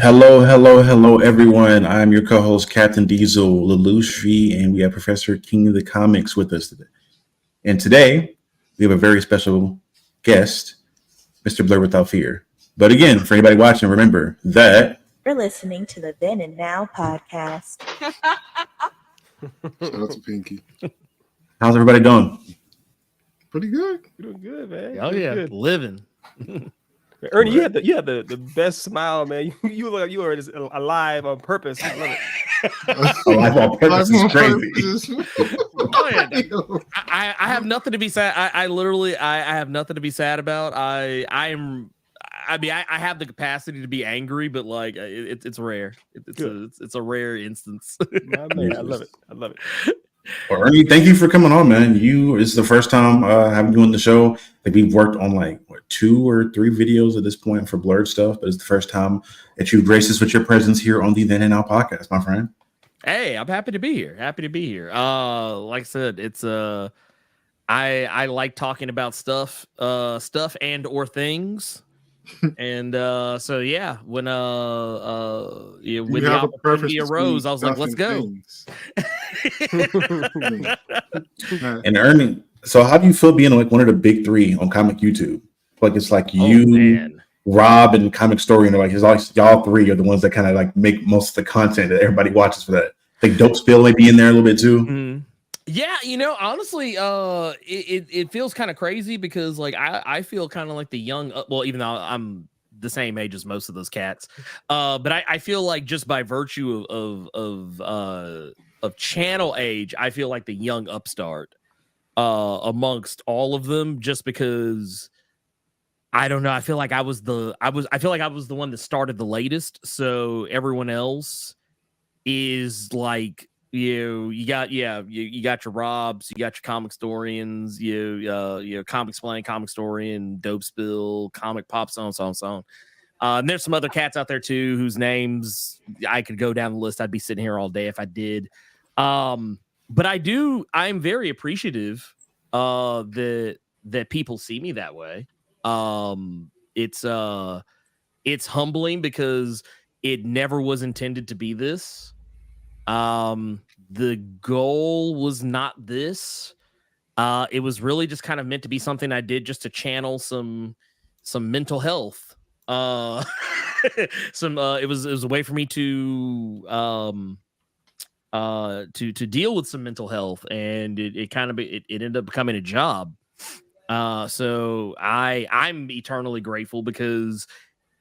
Hello, hello, hello, everyone. I'm your co-host, Captain Diesel Lelouch V, and we have Professor King of the Comics with us today. And today, we have a very special guest, Mr. Blerd Without Fear. But again, for anybody watching, remember that You're listening to the Then and Now podcast. Shout out to Pinky. how's everybody doing? Pretty good. You're doing good, man. Oh Doing yeah, good. living. Ernie, you had the best smile, man. You look like you were just alive on purpose. I love it. Life on purpose is crazy. Oh, yeah. I have nothing to be sad. I literally have nothing to be sad about. I have the capacity to be angry, but like it's rare. It's a rare instance. Man, I love it. I love it. Well, Ernie, thank you for coming on, man. This is the first time having you on the show. Like we've worked on like 2 or 3 videos at this point for Blerd stuff, but it's the first time that you graced us with your presence here on the Then and Now podcast, my friend. Hey, I'm happy to be here. Like I said, it's I like talking about stuff and or things. And so yeah, when with the opportunity arose, I was like, let's go. And Ernie, so how do you feel being like one of the big 3 on comic YouTube? Like it's like you, Rob, and Comic Story, and like it's like y'all 3 are the ones that kind of like make most of the content that everybody watches for that. Like Dope Spill may be in there a little bit too. Mm-hmm. Yeah, honestly, it feels kind of crazy because like I feel kind of like the young, well, even though I'm the same age as most of those cats, but I feel like just by virtue of channel age, I feel like the young upstart amongst all of them, just because I don't know. I feel like I was the one that started the latest, so everyone else is like. You got your Robs, you got your Comic Storians, Comic Explain, Comic Storian, Dope Spill, Comic Pop, so on. And there's some other cats out there too whose names I could go down the list. I'd be sitting here all day if I did. But I'm very appreciative that people see me that way. It's humbling because it never was intended to be this. The goal was not this. It was really just kind of meant to be something I did just to channel some mental health. It was a way for me to deal with some mental health, and it ended up becoming a job. So I'm eternally grateful because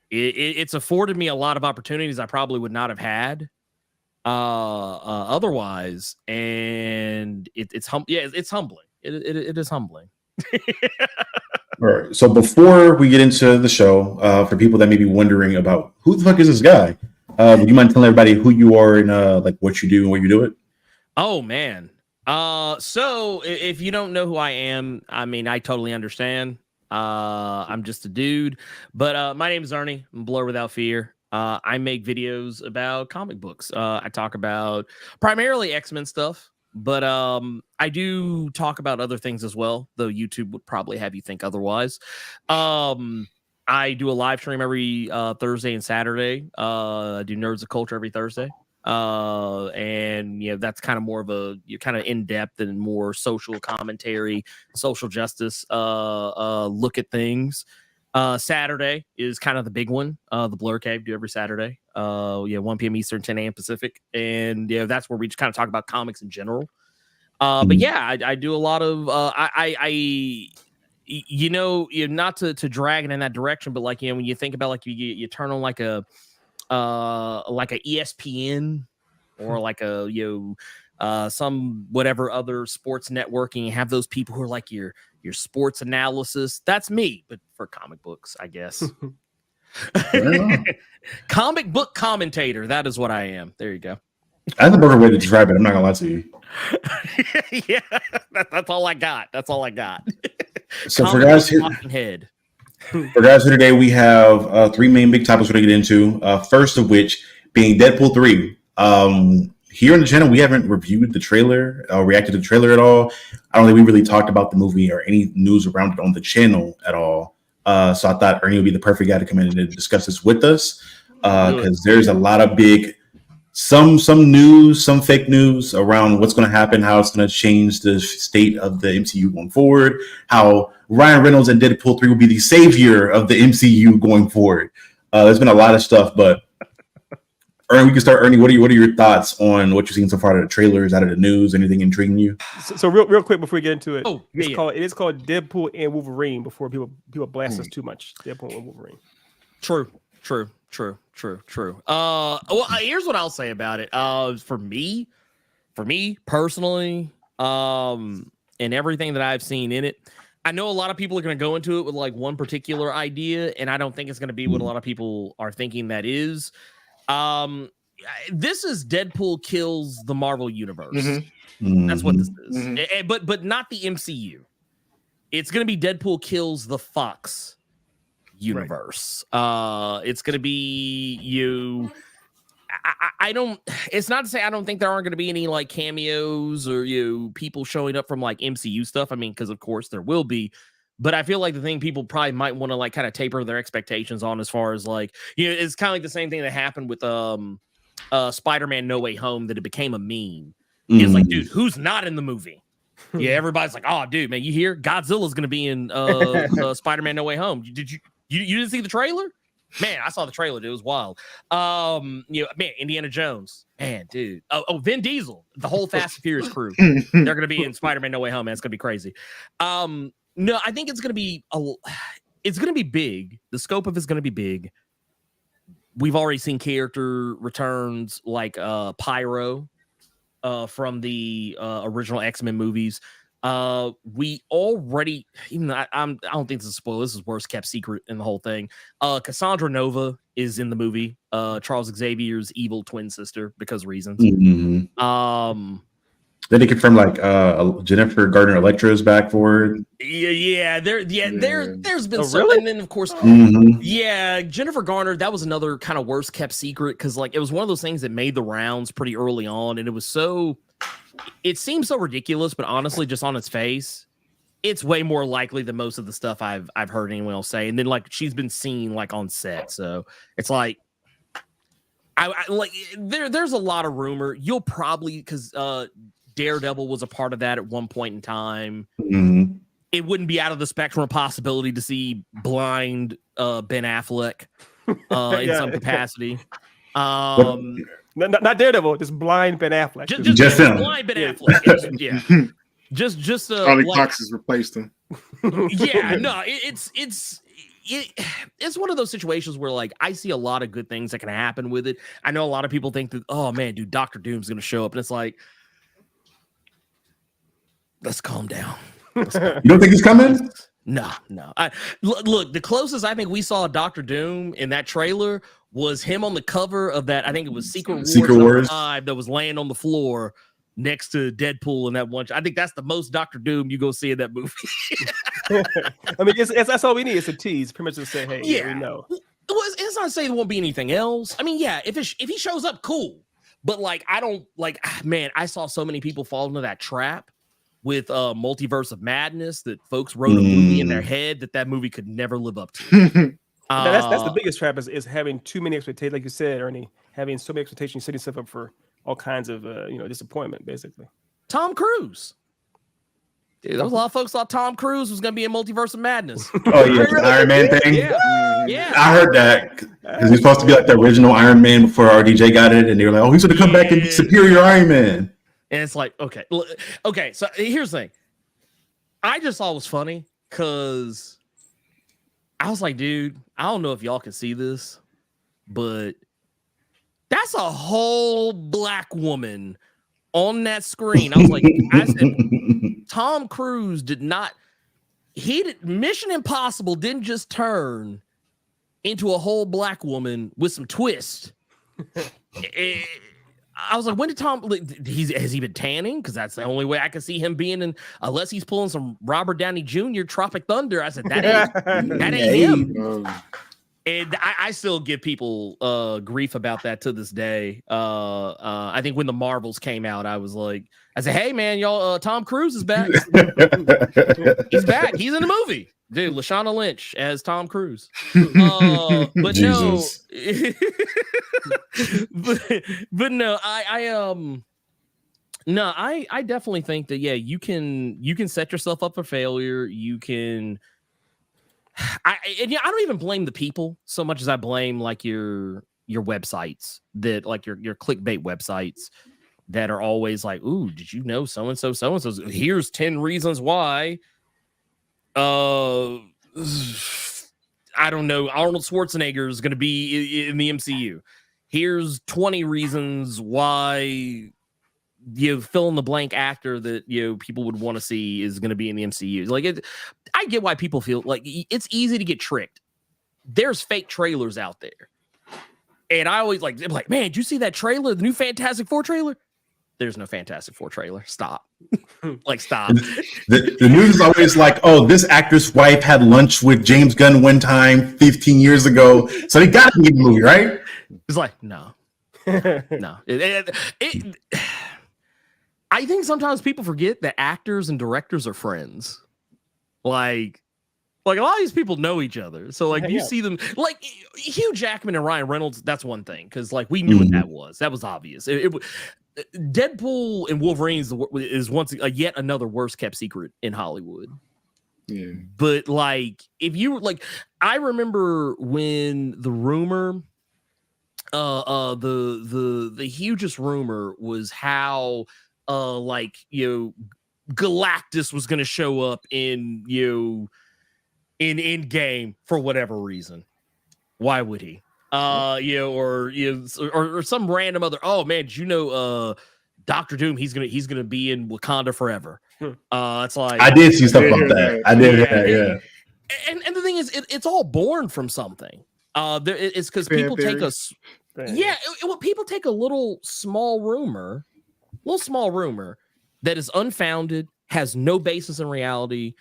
it's afforded me a lot of opportunities I probably would not have had otherwise, and it's humbling. It is humbling. All right. So before we get into the show, for people that may be wondering about who the fuck is this guy, would you mind telling everybody who you are and like what you do and where you do it? Oh man. So if you don't know who I am, I mean, I totally understand. I'm just a dude, but my name is Ernie. I'm Blerd Without Fear. I make videos about comic books. I talk about primarily X-Men stuff, but I do talk about other things as well, though YouTube would probably have you think otherwise. I do a live stream every Thursday and Saturday. I do Nerds of Culture every Thursday. And that's kind of more of you're kind of in-depth and more social commentary, social justice look at things. Saturday is kind of the big one. The Blerd Cave do every Saturday. 1 p.m. Eastern, 10 a.m. Pacific, and that's where we just kind of talk about comics in general. But yeah, I do a lot of not to drag it in that direction, but like when you think about like you turn on like a ESPN or like some whatever other sports networking, and have those people who are like your sports analysis. That's me, but for comic books, I guess. Comic book commentator. That is what I am. There you go. That's a better way to describe it. I'm not gonna lie to you. Yeah, that's all I got. That's all I got. So for guys here today, we have 3 main big topics we're gonna get into. First of which being Deadpool 3. Here on the channel, we haven't reviewed the trailer or reacted to the trailer at all. I don't think we really talked about the movie or any news around it on the channel at all. So I thought Ernie would be the perfect guy to come in and discuss this with us. because there's a lot of big, some news, some fake news around what's going to happen, how it's going to change the state of the MCU going forward, how Ryan Reynolds and Deadpool 3 will be the savior of the MCU going forward. There's been a lot of stuff, but Ernie, we can start. Ernie, what are your thoughts on what you've seen so far out of the trailers, out of the news? Anything intriguing you? So real quick before we get into it, it is called Deadpool and Wolverine. Before people blast us too much, Deadpool and Wolverine. True. Well, here's what I'll say about it. For me personally, and everything that I've seen in it, I know a lot of people are going to go into it with like one particular idea, and I don't think it's going to be what a lot of people are thinking that is. This is Deadpool kills the Marvel universe. That's what this is. But not the MCU. It's going to be Deadpool kills the Fox universe. Right. It's going to be you. I don't. It's not to say I don't think there aren't going to be any like cameos or people showing up from like MCU stuff. I mean, because of course there will be. But I feel like the thing people probably might want to like kind of taper their expectations on, as far as like, it's kind of like the same thing that happened with Spider-Man No Way Home, that it became a meme. It's like, dude, who's not in the movie? Yeah, everybody's like, oh, dude, man, you hear Godzilla's going to be in Spider-Man No Way Home. You didn't see the trailer? Man, I saw the trailer. Dude, it was wild. Man, Indiana Jones. Man, dude. Oh, Vin Diesel. The whole Fast and Furious crew. They're going to be in Spider-Man No Way Home, man. It's going to be crazy. No, I think it's going to be big. The scope of it's going to be big. We've already seen character returns like Pyro from the original X-Men movies. We already, even though I don't think this is a spoiler, this is worst kept secret in the whole thing. Cassandra Nova is in the movie. Charles Xavier's evil twin sister, because reasons. Then they confirmed like Jennifer Gardner Electra is back for it. There's been some, really? And then of course, Jennifer Garner, that was another kind of worst kept secret, because like it was one of those things that made the rounds pretty early on, and it seems so ridiculous, but honestly, just on its face, it's way more likely than most of the stuff I've heard anyone else say. And then like she's been seen like on set, so it's like I like there's a lot of rumor. You'll probably, because Daredevil was a part of that at one point in time. It wouldn't be out of the spectrum of possibility to see blind Ben Affleck in some capacity. Not Daredevil, just blind Ben Affleck. Just blind Ben Affleck. Just Charlie Cox has replaced him. It's one of those situations where like I see a lot of good things that can happen with it. I know a lot of people think that, oh man, dude, Dr. Doom's gonna show up, and it's like, let's calm down. You don't think he's coming? No. Look, the closest I think we saw Dr. Doom in that trailer was him on the cover of that. I think it was Secret Wars 5 that was laying on the floor next to Deadpool in that one. I think that's the most Dr. Doom you go see in that movie. I mean, that's all we need. It's a tease. Pretty much just say, hey, we know. It's not to say there won't be anything else. I mean, yeah, if he shows up, cool. But like, I don't like, man, I saw so many people fall into that trap with Multiverse of Madness that folks wrote a movie in their head that movie could never live up to. That's the biggest trap is having too many expectations, like you said, Ernie, having so many expectations, you set yourself up for all kinds of disappointment, basically. Tom Cruise. Dude, there was a lot of folks thought Tom Cruise was going to be in Multiverse of Madness. Oh yeah, the Iron Man thing. Yeah. I heard that because he's supposed to be like the original Iron Man before RDJ got it, and they were like, "Oh, he's going to come back and be superior Iron Man." And it's like, okay. So here's the thing. I just thought it was funny because I was like, dude, I don't know if y'all can see this, but that's a whole black woman on that screen. I was like, Tom Cruise Mission Impossible didn't just turn into a whole black woman with some twist. I was like, when did has he been tanning? Because that's the only way I can see him being in, unless he's pulling some Robert Downey Jr. Tropic Thunder. I said, that ain't him. And I still give people grief about that to this day. I think when the Marvels came out, I said, hey man, y'all, Tom Cruise is back. He's back. He's in the movie. Dude, Lashana Lynch as Tom Cruise. But Jesus. no, but no, I definitely think that you can set yourself up for failure. You can, I don't even blame the people so much as I blame like your websites that like your clickbait websites that are always like, ooh, did you know so and so's here's 10 reasons why. I don't know. Arnold Schwarzenegger is going to be in the MCU. Here's 20 reasons why fill in the blank actor that people would want to see is going to be in the MCU. Like I get why people feel like it's easy to get tricked. There's fake trailers out there, and I always like, man, did you see that trailer? The new Fantastic Four trailer? There's no Fantastic Four trailer. Stop. Stop. The news is always like, oh, this actor's wife had lunch with James Gunn one time 15 years ago. So they got to be in the movie, right? It's like, no. No. I think sometimes people forget that actors and directors are friends. Like a lot of these people know each other. So you see them like Hugh Jackman and Ryan Reynolds. That's one thing. Cause like we knew what that was. That was obvious. Deadpool and Wolverine is once yet another worst kept secret in Hollywood. Yeah. But like, if you like, I remember when the rumor, the hugest rumor was how, Galactus was going to show up in Endgame for whatever reason. Why would he? Or some random other. Oh man, did you know Doctor Doom? He's gonna be in Wakanda forever. It's like I did see stuff about that. I did, yeah. And the thing is, it's all born from something. It's because people take us. Yeah, people take a little small rumor that is unfounded, has no basis in reality,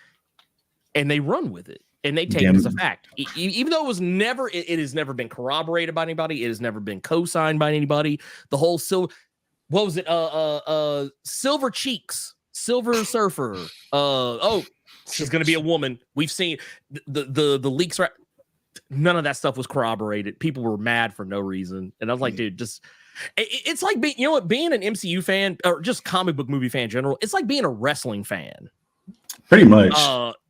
and they run with it. And they take it as a fact, even though it was never. It has never been corroborated by anybody. It has never been co-signed by anybody. The whole Silver Cheeks, Silver Surfer. She's gonna be a woman. We've seen the leaks. Right, none of that stuff was corroborated. People were mad for no reason, and I was like, dude, just. It's like being an MCU fan or just comic book movie fan in general. It's like being a wrestling fan. Pretty much.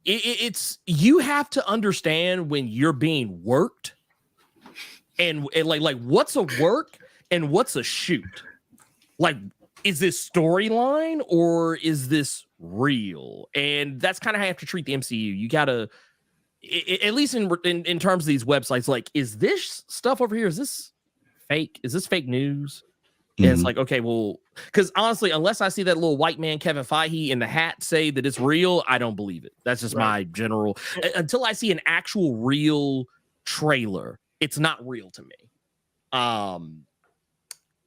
It's you have to understand when you're being worked and like what's a work and what's a shoot. Like, is this storyline or is this real? And that's kind of how you have to treat the MCU. You gotta, at least in terms of these websites, like, is this stuff over here? Is this fake? Is this fake news? And it's like, okay, well, because honestly, unless I see that little white man Kevin Feige in the hat say that it's real, I don't believe it. That's just my general. Until I see an actual real trailer, it's not real to me.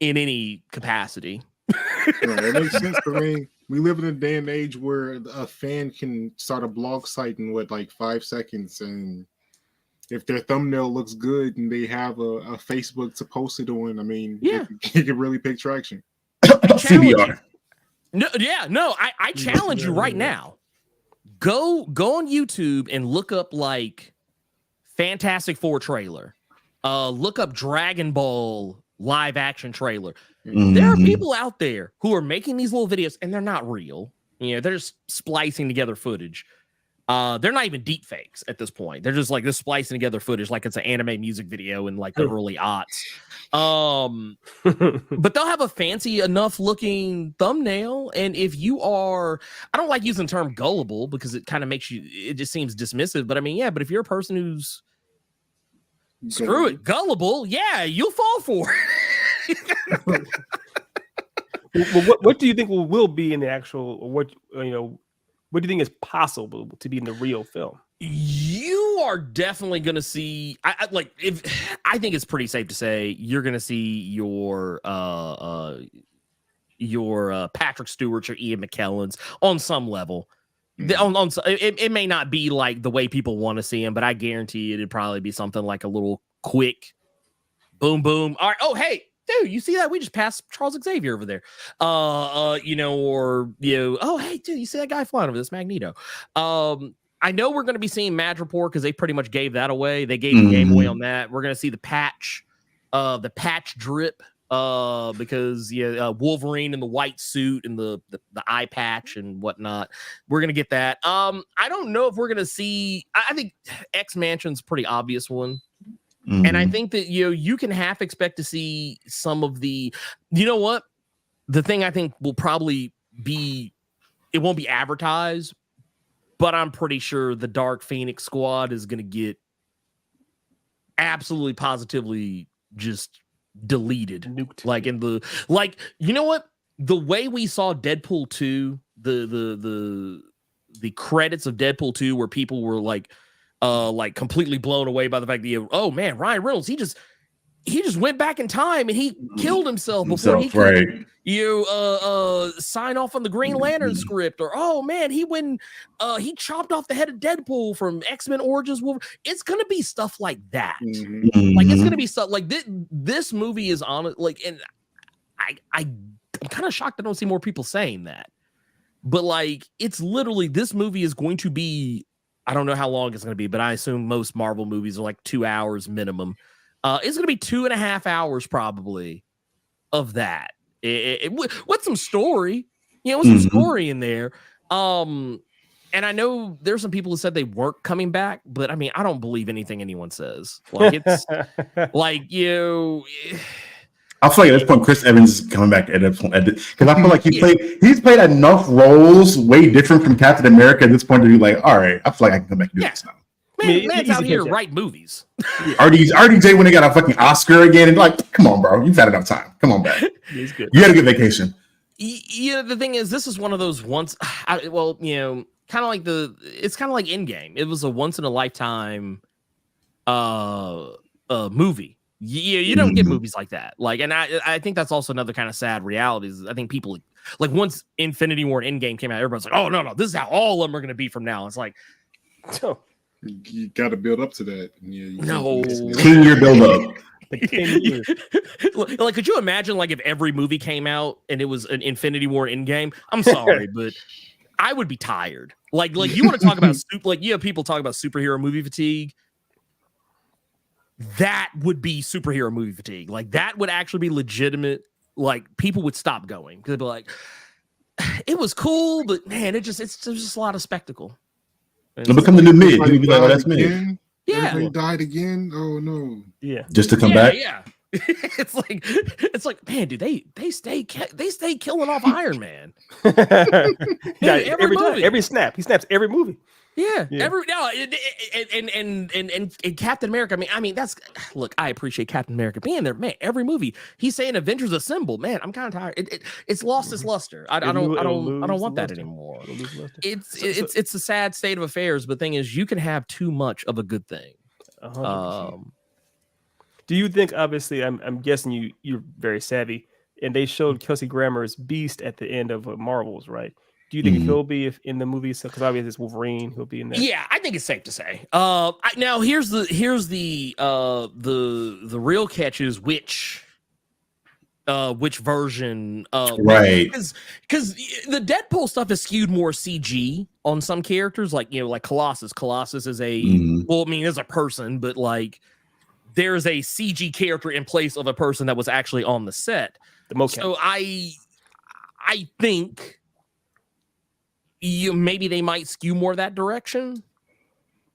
In any capacity. It makes sense to me. We live in a day and age where a fan can start a blog site in 5 seconds, and if their thumbnail looks good and they have a Facebook to post it on, I mean, it can really pick traction. CBR. I challenge you right now. Go on YouTube and look up like Fantastic Four trailer. Look up Dragon Ball live action trailer. There are people out there who are making these little videos and they're not real. They're just splicing together footage. They're not even deep fakes at this point. They're just like this splicing together footage like it's an anime music video in like the early aughts. But they'll have a fancy enough looking thumbnail. And if you are, I don't like using the term gullible because it kind of makes you, it just seems dismissive. But I mean, but if you're a person who's gullible, you'll fall for it. Well, what do you think will be in the actual, what do you think is possible to be in the real film? You are definitely going to see. I think it's pretty safe to say you're going to see your Patrick Stewart's or Ian McKellen's on some level. It may not be like the way people want to see him, but I guarantee it'd probably be something like a little quick, boom, boom. All right. Oh, hey. Dude, you see that? We just passed Charles Xavier over there. Oh, hey, dude, you see that guy flying over this Magneto? I I know we're going to be seeing Madripoor because they pretty much gave that away. They gave the game away on that. We're going to see the patch drip. Because Wolverine in the white suit and the eye patch and whatnot. We're gonna get that. I don't know if we're gonna see. I think X Mansion's a pretty obvious one, and I think that you can half expect to see some of the. You know what? The thing I think will probably be, it won't be advertised, but I'm pretty sure the Dark Phoenix Squad is gonna get absolutely positively just deleted. Nuked. Like in the you know what, the way we saw Deadpool 2, the credits of Deadpool 2 where people were like completely blown away by the fact that oh man, Ryan Reynolds, he just went back in time and he killed himself before he could sign off on the Green Lantern script, or oh man, he chopped off the head of Deadpool from X-Men Origins Wolverine. It's gonna be stuff like that. Like it's gonna be stuff like this movie is on like, and I'm kind of shocked I don't see more people saying that, but like it's literally, this movie is going to be, I don't know how long it's gonna be, but I assume most Marvel movies are like 2 hours minimum. It's gonna be 2.5 hours probably of that. With some story, with some story in there. And I know there's some people who said they weren't coming back, but I mean, I don't believe anything anyone says. Like it's like I feel like at this point, Chris Evans is coming back because I feel like he's played enough roles way different from Captain America at this point to be like, all right, I feel like I can come back and do this now. Man's out here write movies. RDJ when he got a fucking Oscar again, and like, come on, bro, you've had enough time. Come on back. He's good. You had a good vacation. The thing is, this is one of those kind of like it's kind of like Endgame. It was a once in a lifetime movie. You don't get movies like that. Like, and I think that's also another kind of sad reality. Is I think people like once Infinity War and Endgame came out, everybody's like, oh no, this is how all of them are going to be from now. It's like, oh. You got to build up to that. No, 10-year build up. Like, could you imagine like if every movie came out and it was an Infinity War Endgame? I'm sorry, but I would be tired. Like you want to talk about people talk about superhero movie fatigue. That would be superhero movie fatigue. Like that would actually be legitimate. Like people would stop going because they'd be like, it was cool, but man, there's just a lot of spectacle. It'll become the new mid. You'll be like, oh, that's mid. Yeah. He died again. Oh no. Yeah. Just to come back. Yeah. it's like, man, dude, they stay killing off Iron Man. Every time, every snap, he snaps every movie. Yeah. And Captain America. I mean, that's look. I appreciate Captain America being there, man. Every movie he's saying "Avengers Assemble." Man, I'm kind of tired. It's lost its luster. I don't want that anymore. It's a sad state of affairs. But the thing is, you can have too much of a good thing. Do you think? Obviously, I'm guessing you're very savvy, and they showed Kelsey Grammer's Beast at the end of Marvels, right? Do you think he'll be in the movie? Because obviously it's Wolverine. He'll be in there. Yeah, I think it's safe to say. Now here's the real catch is which version right? Because the Deadpool stuff is skewed more CG on some characters, like like Colossus. Colossus is is a person, but like there's a CG character in place of a person that was actually on the set. The mocap. So I think. Maybe they might skew more that direction.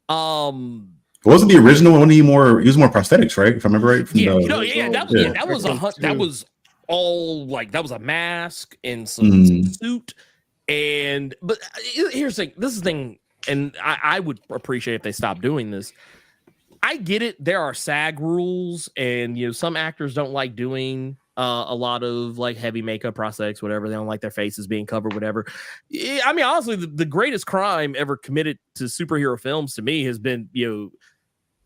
Wasn't the original one he was more prosthetics, right? If I remember right. That was all like that was a mask and some suit. But here's the thing. This is the thing, and I would appreciate if they stopped doing this. I get it. There are SAG rules, and some actors don't like doing a lot of like heavy makeup, prosthetics, whatever. They don't like their faces being covered, whatever. I mean, honestly, the greatest crime ever committed to superhero films to me has been,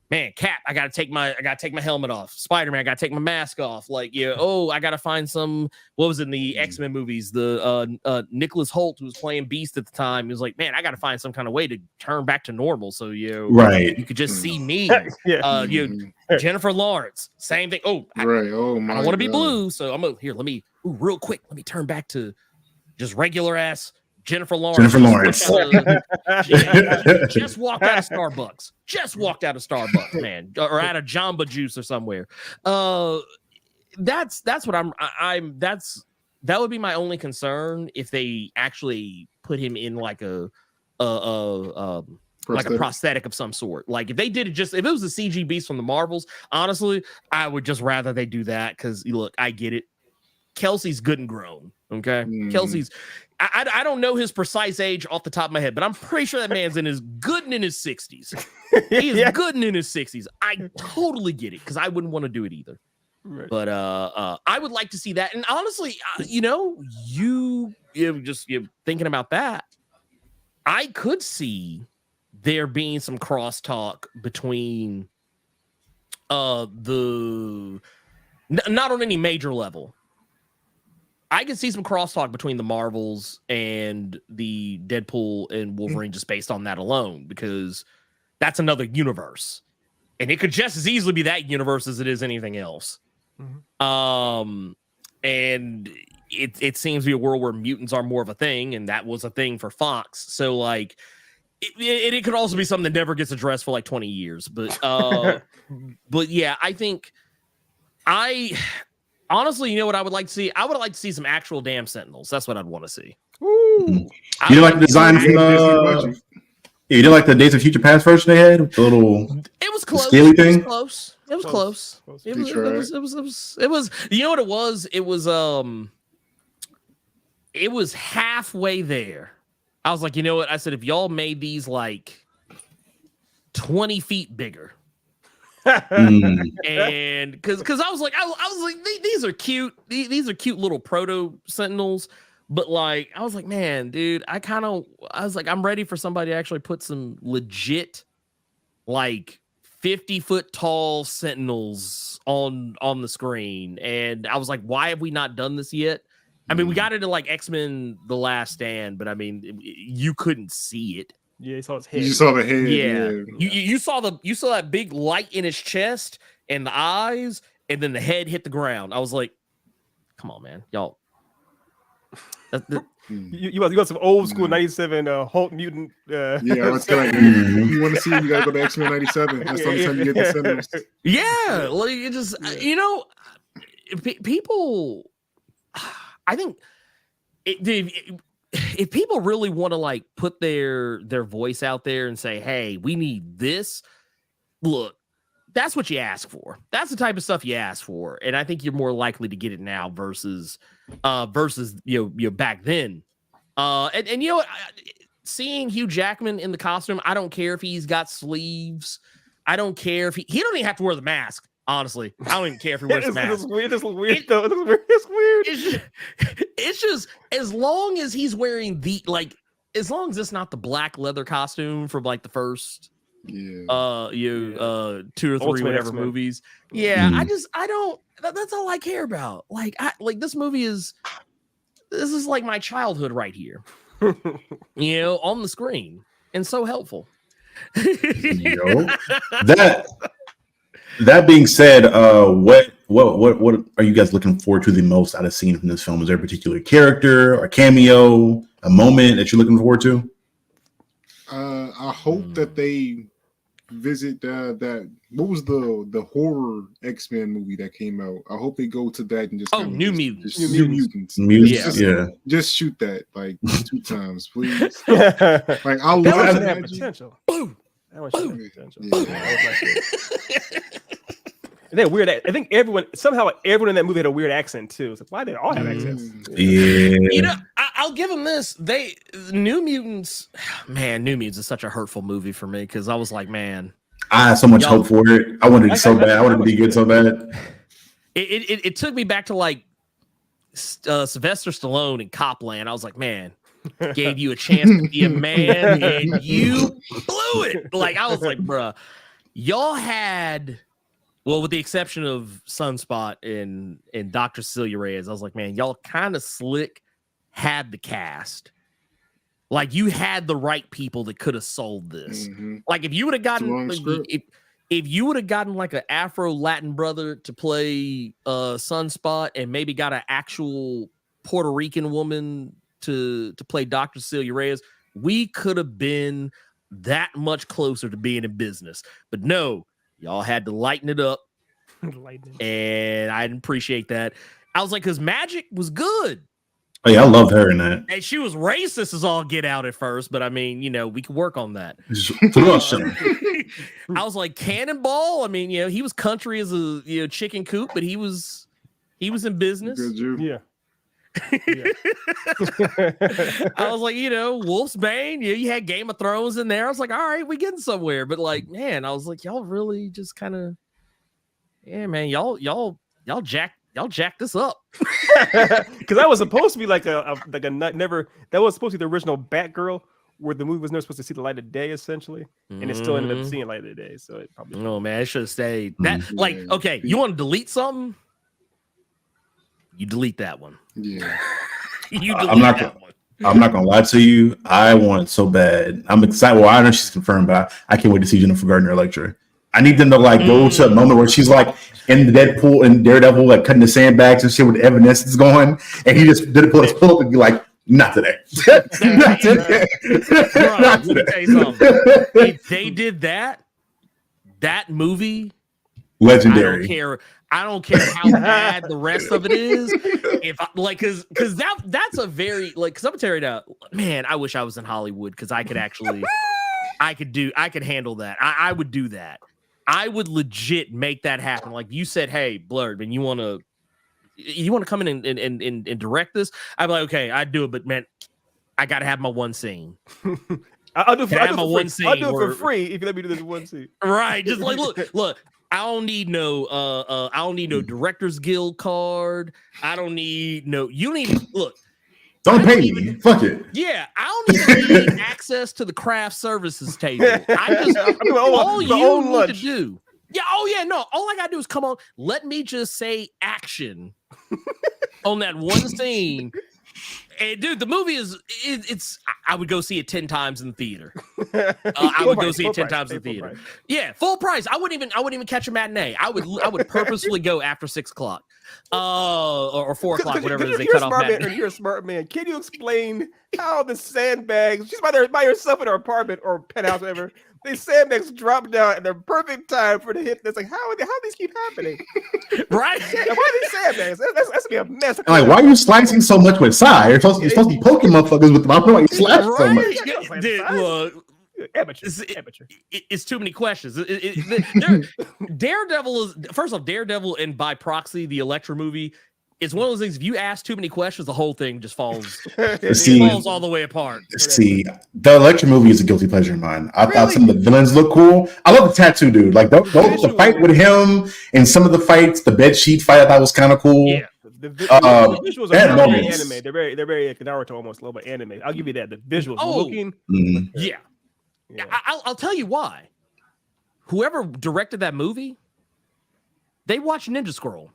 man, Cap, I gotta take my helmet off. Spider-Man, I gotta take my mask off. Like, I gotta find some. What was in the X-Men movies? The Nicholas Hoult, who was playing Beast at the time, he was like, man, I gotta find some kind of way to turn back to normal. So right, you could just see me. Jennifer Lawrence, same thing. I don't want to be blue, so I'm here. Let me real quick. Let me turn back to just regular ass Jennifer Lawrence. Jennifer Lawrence. Just walked out of Starbucks. Just walked out of Starbucks, man, or out of Jamba Juice or somewhere. That's what that would be my only concern if they actually put him in like a prosthetic of some sort. Like if they did it if it was a CG beast from the Marvels, honestly, I would just rather they do that because look, I get it. Kelsey's good and grown. Okay. Kelsey's I don't know his precise age off the top of my head, but I'm pretty sure that man's in his good and in his 60s. He is good and in his 60s. I totally get it because I wouldn't want to do it either. Right. But I would like to see that. And honestly, you're thinking about that. I could see there being some crosstalk between not on any major level. I could see some crosstalk between the Marvels and the Deadpool and Wolverine just based on that alone, because that's another universe. And it could just as easily be that universe as it is anything else. Mm-hmm. And it seems to be a world where mutants are more of a thing, and that was a thing for Fox. So like it could also be something that never gets addressed for like 20 years. But but yeah, I think honestly, you know what I would like to see? I would like to see some actual damn Sentinels. That's what I'd want to see. You didn't like the design from you didn't like the Days of Future Past version they had? The little it was close. Scaly thing? It was close. It was you know what it was? It was halfway there. I was like, you know what? I said, if y'all made these like 20 feet bigger. And because I was like, these are cute. These are cute little proto Sentinels. But like, I was like, man, dude, I'm ready for somebody to actually put some legit, like 50-foot tall Sentinels on the screen. And I was like, why have we not done this yet? I mean, we got it in like X-Men: The Last Stand, but I mean, you couldn't see it. Yeah, you saw his head. You saw the head. Yeah. You saw that big light in his chest and the eyes, and then the head hit the ground. I was like, come on, man, y'all. You got some old school 97 Hulk mutant. Yeah, let's go. If you want to see, you gotta go to X-Men 97. That's the only time you get the Sentinels. Yeah, like it just people. I think if people really want to like put their voice out there and say, hey, we need this, look, that's what you ask for. That's the type of stuff you ask for. And I think you're more likely to get it now versus back then. And you know what? Seeing Hugh Jackman in the costume, I don't care if he's got sleeves. I don't care if he don't even have to wear the mask. Honestly, I don't even care if he wears the mask. It's weird though. It's weird. It's just as long as he's wearing as long as it's not the black leather costume from like the first 2 or 3 Ultimate whatever X-Men. movies. Yeah, I don't. That's all I care about. Like this movie is like my childhood right here. On the screen, and so helpful. That being said, what are you guys looking forward to the most out of seeing from this film? Is there a particular character, a cameo, a moment that you're looking forward to? I hope that they visit that. What was the horror X-Men movie that came out? I hope they go to that and just New Mutants. New Mutants. Just shoot that like 2 times, please. Like I love that potential. That was potential. And then weird. I think everyone in that movie had a weird accent too. It's like, why did they all have accents? Yeah. I'll give them this. New Mutants. Man, New Mutants is such a hurtful movie for me because I was like, man, I had so much hope for it. I wanted it so bad. I wanted it to be good so bad. It took me back to like Sylvester Stallone in Copland. I was like, man, gave you a chance to be a man and you blew it. Like I was like, bruh, y'all had. Well, with the exception of Sunspot and Dr. Cecilia Reyes, I was like, man, y'all kind of slick had the cast. Like you had the right people that could have sold this. Mm-hmm. Like if you would have gotten if you would have gotten like an Afro Latin brother to play Sunspot and maybe got an actual Puerto Rican woman to play Dr. Celia Reyes, we could have been that much closer to being in business. But no, y'all had to lighten it up. And I didn't appreciate that. I was like, because Magic was good. Oh yeah, I loved her in that. And she was racist as all get out at first, but I mean, we could work on that. I was like, Cannonball. I mean, he was country as a chicken coop, but he was in business. Yeah. I was like, Wolf's Bane. You had Game of Thrones in there. I was like, all right, we getting somewhere. But like, man, I was like, y'all really just kind of, yeah, man, y'all jacked this up. Because that was supposed to be like a never. That was supposed to be the original Batgirl, where the movie was never supposed to see the light of day, essentially, and it still ended up seeing light of the day. So it probably. Oh man, it should have stayed. That like, okay, you want to delete something? You delete that one. Yeah. You delete I'm not gonna lie to you. I want it so bad. I'm excited. Well, I know she's confirmed, but I can't wait to see Jennifer Gardner Electra. I need them to like go to a moment where she's like in the Deadpool and Daredevil, like cutting the sandbags and shit with Evanescence going, and he just did pull his pull up and be like, "Not today, not today." Bro, let me tell you something. If they did that movie, legendary. I don't care how bad the rest of it is. If I, like, because that's a very like. Because I'm gonna tell you now, man. I wish I was in Hollywood because I could actually, I could handle that. I would do that. I would legit make that happen. Like you said, hey, Blerd, man, you want to come in and direct this? I'd be like, okay, I'd do it, but man, I gotta have my one scene. I'll do it for free if you let me do this one scene. Right, just like look. I don't need no Directors Guild card. I don't need no. You need look. Don't pay me. Fuck it. Yeah, I don't even need access to the craft services table. All you need to do. Yeah. Oh yeah. No. All I gotta do is come on. Let me just say action on that one scene. And dude, the movie it's. I would go see it 10 times in the theater. I would go see it 10 times in the theater. Yeah, full price. I wouldn't even catch a matinee. I would purposely go after 6 o'clock, or 4 o'clock, whatever it is they cut off. You're a smart man. Can you explain how the sandbags? She's by herself in her apartment or penthouse, whatever. These sandbags drop down at the perfect time for the hit. It's like how these keep happening, right? Why are these sandbags? That's gonna be a mess. Like, why are you slicing so much with You're supposed to be poking motherfuckers with them. I don't know why you slash so much. Dude, look, amateur. It's too many questions. Daredevil is first off. Daredevil and by proxy, the Elektra movie. It's one of those things. If you ask too many questions, the whole thing just falls. Falls all the way apart. See, the Elektra movie is a guilty pleasure of mine. I thought some of the villains look cool. I love the tattoo dude. Like the fight with him and some of the fights, the bed sheet fight, I thought was kind of cool. Yeah. The visuals are very anime. They're very like Naruto, almost a little bit anime. I'll give you that. The visuals looking. Yeah. I'll tell you why. Whoever directed that movie, they watched Ninja Scroll.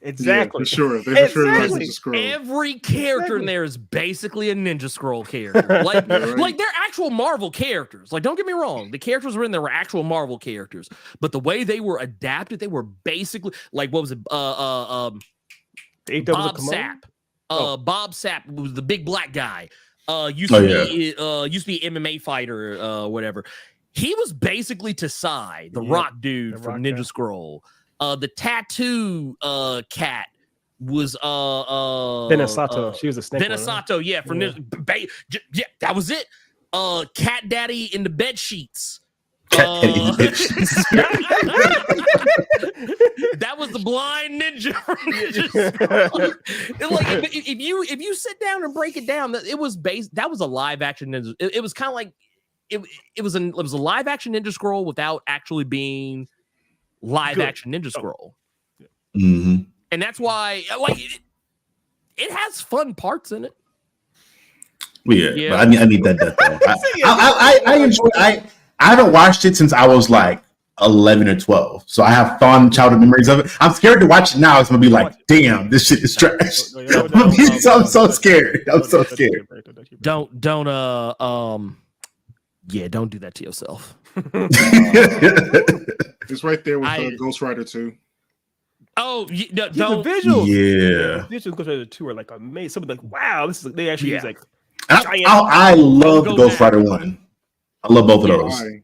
Exactly. Yeah, for sure. Exactly. Every character in there is basically a Ninja Scroll character. Like, like they're actual Marvel characters. Like, don't get me wrong. The characters were in there were actual Marvel characters. But the way they were adapted, they were basically like what was it? Bob Sapp. Bob Sapp was the big black guy. Used to be an MMA fighter, whatever. He was basically Tasai, the rock dude from Ninja Scroll. The tattoo cat was Benasato. She was a snake. Benasato, right? Yeah, from that was it. Cat Daddy in the bed sheets. That was the blind ninja from Ninja. Like if you sit down and break it down, that was a live action ninja. It was kind of like it was a live action Ninja Scroll without actually being live action Ninja Scroll. Mm-hmm. And that's why like it has fun parts in it. Yeah. But I need that though. I enjoy. I haven't watched it since I was like 11 or 12, so I have fond childhood memories of it. I'm scared to watch it now. It's gonna be like, damn, this shit is trash. I'm so scared. I'm so scared. Don't do that to yourself. It's right there with Ghost Rider 2. Oh, The don't. visuals. Yeah. The visuals go to the 2 are like amazing. Something like, wow, this is they actually use like giant. I love Go Ghost back. Rider 1. I love both of those. Why?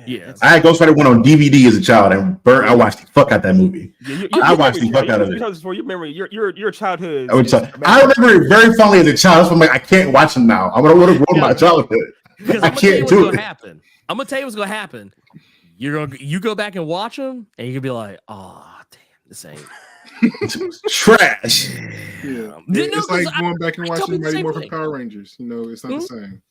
Yeah. I had Ghost Rider 1 on DVD as a child, and I watched the fuck out that movie. I watched the fuck out of it. Your memory, your childhood. I remember it very fondly as a child. So I'm like, I can't watch them now. I would have ruined my childhood. I can't do it. I'm gonna tell you what's gonna happen. You go back and watch them, and you're gonna be like, oh damn, this ain't trash. Yeah, it's like going back and watching Mighty Morphin Power Rangers. It's not the same.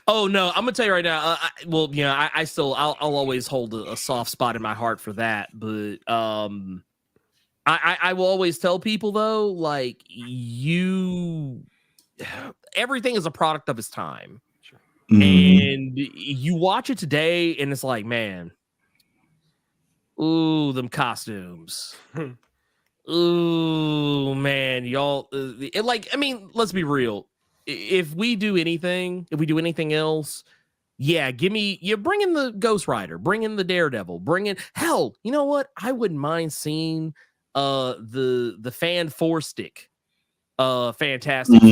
Oh no, I'm gonna tell you right now. I'll always hold a soft spot in my heart for that. But I will always tell people though, like everything is a product of its time. And you watch it today, and it's like, man, ooh, them costumes. Ooh, man, y'all. Let's be real. If we do anything else, bring in the Ghost Rider, bring in the Daredevil, hell, you know what? I wouldn't mind seeing the fan 4-stick. Fantastic.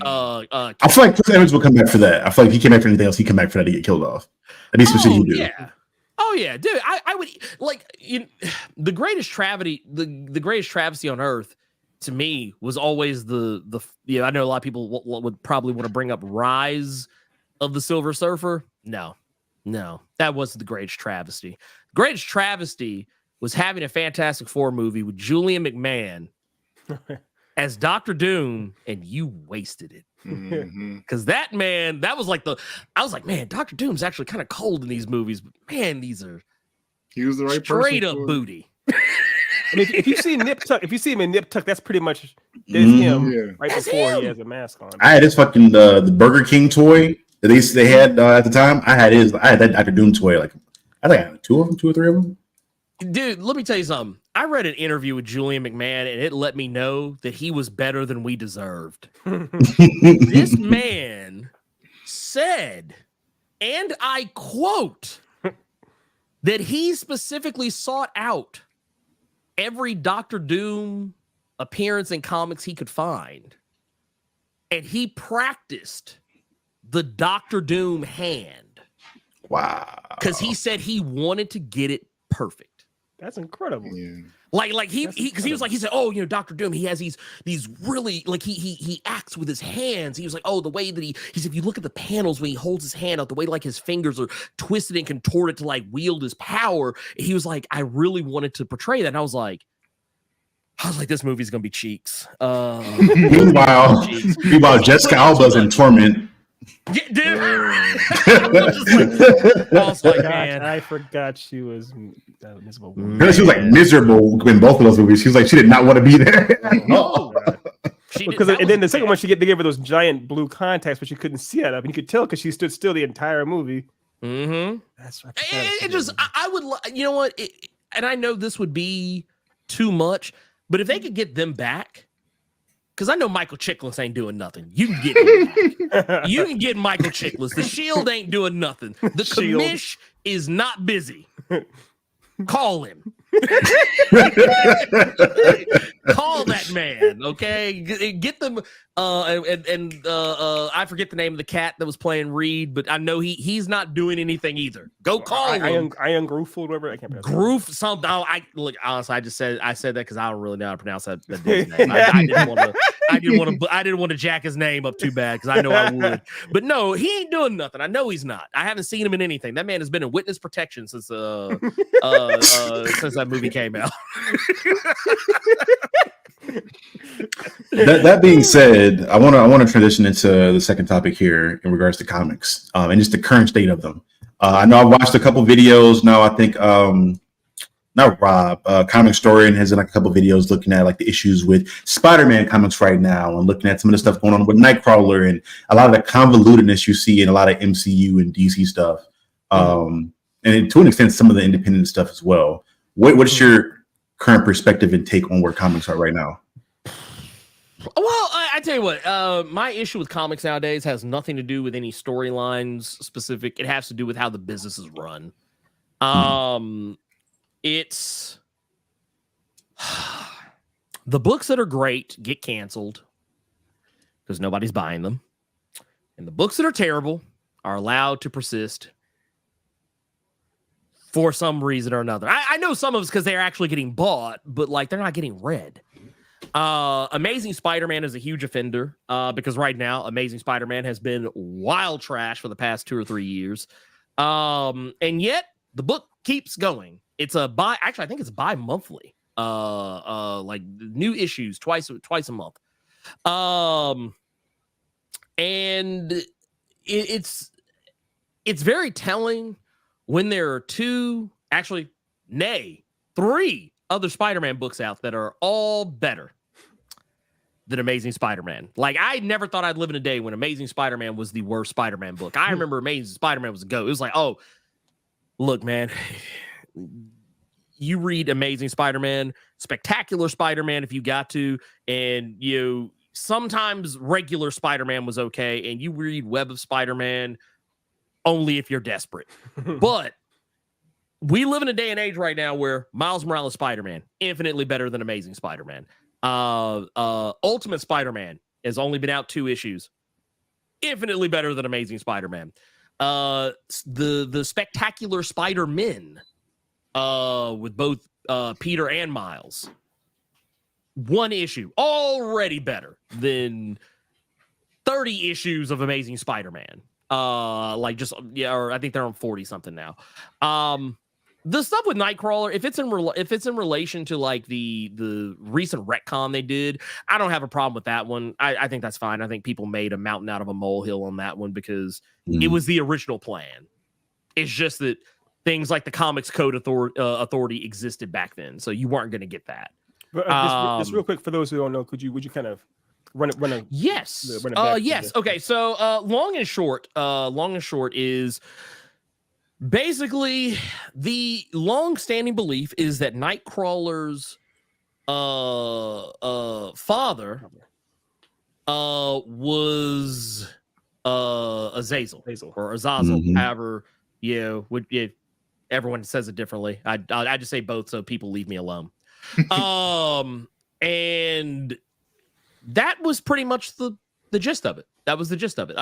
I feel like Chris Evans will come back for that. I feel like if he came back for anything else, he'd come back for that to get killed off. At least what should he do? Yeah. Oh yeah, dude. I would the greatest travesty. The greatest travesty on earth to me was always the I know a lot of people would probably want to bring up Rise of the Silver Surfer. No, that wasn't the greatest travesty. The greatest travesty was having a Fantastic Four movie with Julian McMahon as Dr. Doom, and you wasted it. Because that was like I was like, man, Dr. Doom's actually kind of cold in these movies, but man, he was the right straight up booty. I mean, if you see Nip Tuck, if you see him in Nip Tuck, that's pretty much him right before he has a mask on. I had this fucking the Burger King toy that they had at the time. I had that Dr. Doom toy. Like I think I had 2 or 3 of them. Dude, let me tell you something. I read an interview with Julian McMahon, and it let me know that he was better than we deserved. This man said, and I quote, that he specifically sought out every Dr. Doom appearance in comics he could find, and he practiced the Dr. Doom hand. Wow. Because he said he wanted to get it perfect. That's incredible. Yeah. Like he said, oh, Dr. Doom, he has these really, like he acts with his hands. He was like, oh, the way that he said, if you look at the panels when he holds his hand out, the way like his fingers are twisted and contorted to like wield his power. He was like, I really wanted to portray that. And I was like, this movie's gonna be cheeks. Meanwhile, Jessica Alba's in Torment. Yeah, dude. I was like, man, I forgot she was miserable. She was like miserable in both of those movies. She was like, she did not want to be there. No. And then the second one, they gave her those giant blue contacts, but she couldn't see out of, and you could tell because she stood still the entire movie. That's right. I would, you know what? And I know this would be too much, but if they could get them back. Because I know Michael Chiklis ain't doing nothing. You can get him. You can get Michael Chiklis. The Shield ain't doing nothing. The commish is not busy. Call him. Call that man, okay? Get them. I forget the name of the cat that was playing Reed, but I know he's not doing anything either. Go call him. Ian Groofel, whatever. I can't pronounce Groof something. Honestly, I said that because I don't really know how to pronounce that dude's name. I didn't want to jack his name up too bad because I know I would. But no, he ain't doing nothing. I know he's not. I haven't seen him in anything. That man has been in witness protection since that movie came out. That being said, I want to transition into the second topic here in regards to comics and just the current state of them. I know I've watched a couple videos now. I think not Rob, Comic Historian has done like a couple videos looking at like the issues with Spider-Man comics right now and looking at some of the stuff going on with Nightcrawler and a lot of the convolutedness you see in a lot of MCU and DC stuff, and to an extent some of the independent stuff as well. What's your current perspective and take on where comics are right now? Well, I tell you what, my issue with comics nowadays has nothing to do with any storylines specific. It has to do with how the business is run. It's The books that are great get canceled because nobody's buying them. And the books that are terrible are allowed to persist for some reason or another. I know some of it's because they're actually getting bought, but like they're not getting read. Amazing Spider-Man is a huge offender because right now Amazing Spider-Man has been wild trash for the past 2 or 3 years. And yet the book keeps going. It's I think it's bi-monthly. Like new issues twice a month. And it's very telling when there are 3 other Spider-Man books out that are all better than Amazing Spider-Man. Like, I never thought I'd live in a day when Amazing Spider-Man was the worst Spider-Man book. I remember Amazing Spider-Man was a go. It was like, oh, look, man, you read Amazing Spider-Man, Spectacular Spider-Man if you got to, and sometimes regular Spider-Man was okay, and you read Web of Spider-Man only if you're desperate. But we live in a day and age right now where Miles Morales Spider-Man, infinitely better than Amazing Spider-Man. Ultimate Spider-Man has only been out 2 issues. Infinitely better than Amazing Spider-Man. The Spectacular Spider-Men with both Peter and Miles. 1 issue, already better than 30 issues of Amazing Spider-Man. Or I think they're on 40 something now. The stuff with Nightcrawler, if it's in relation to like the recent retcon they did, I don't have a problem with that one. I think that's fine. I think people made a mountain out of a molehill on that one because it was the original plan. It's just that things like the Comics Code Authority existed back then, so you weren't going to get that. But, just real quick for those who don't know, would you kind of run a yes. run it back Yes. Okay. So long and short is basically the long-standing belief is that Nightcrawler's father was Azazel or Azazel, however everyone says it differently. I just say both so people leave me alone. And that was pretty much the gist of it. That was the gist of it.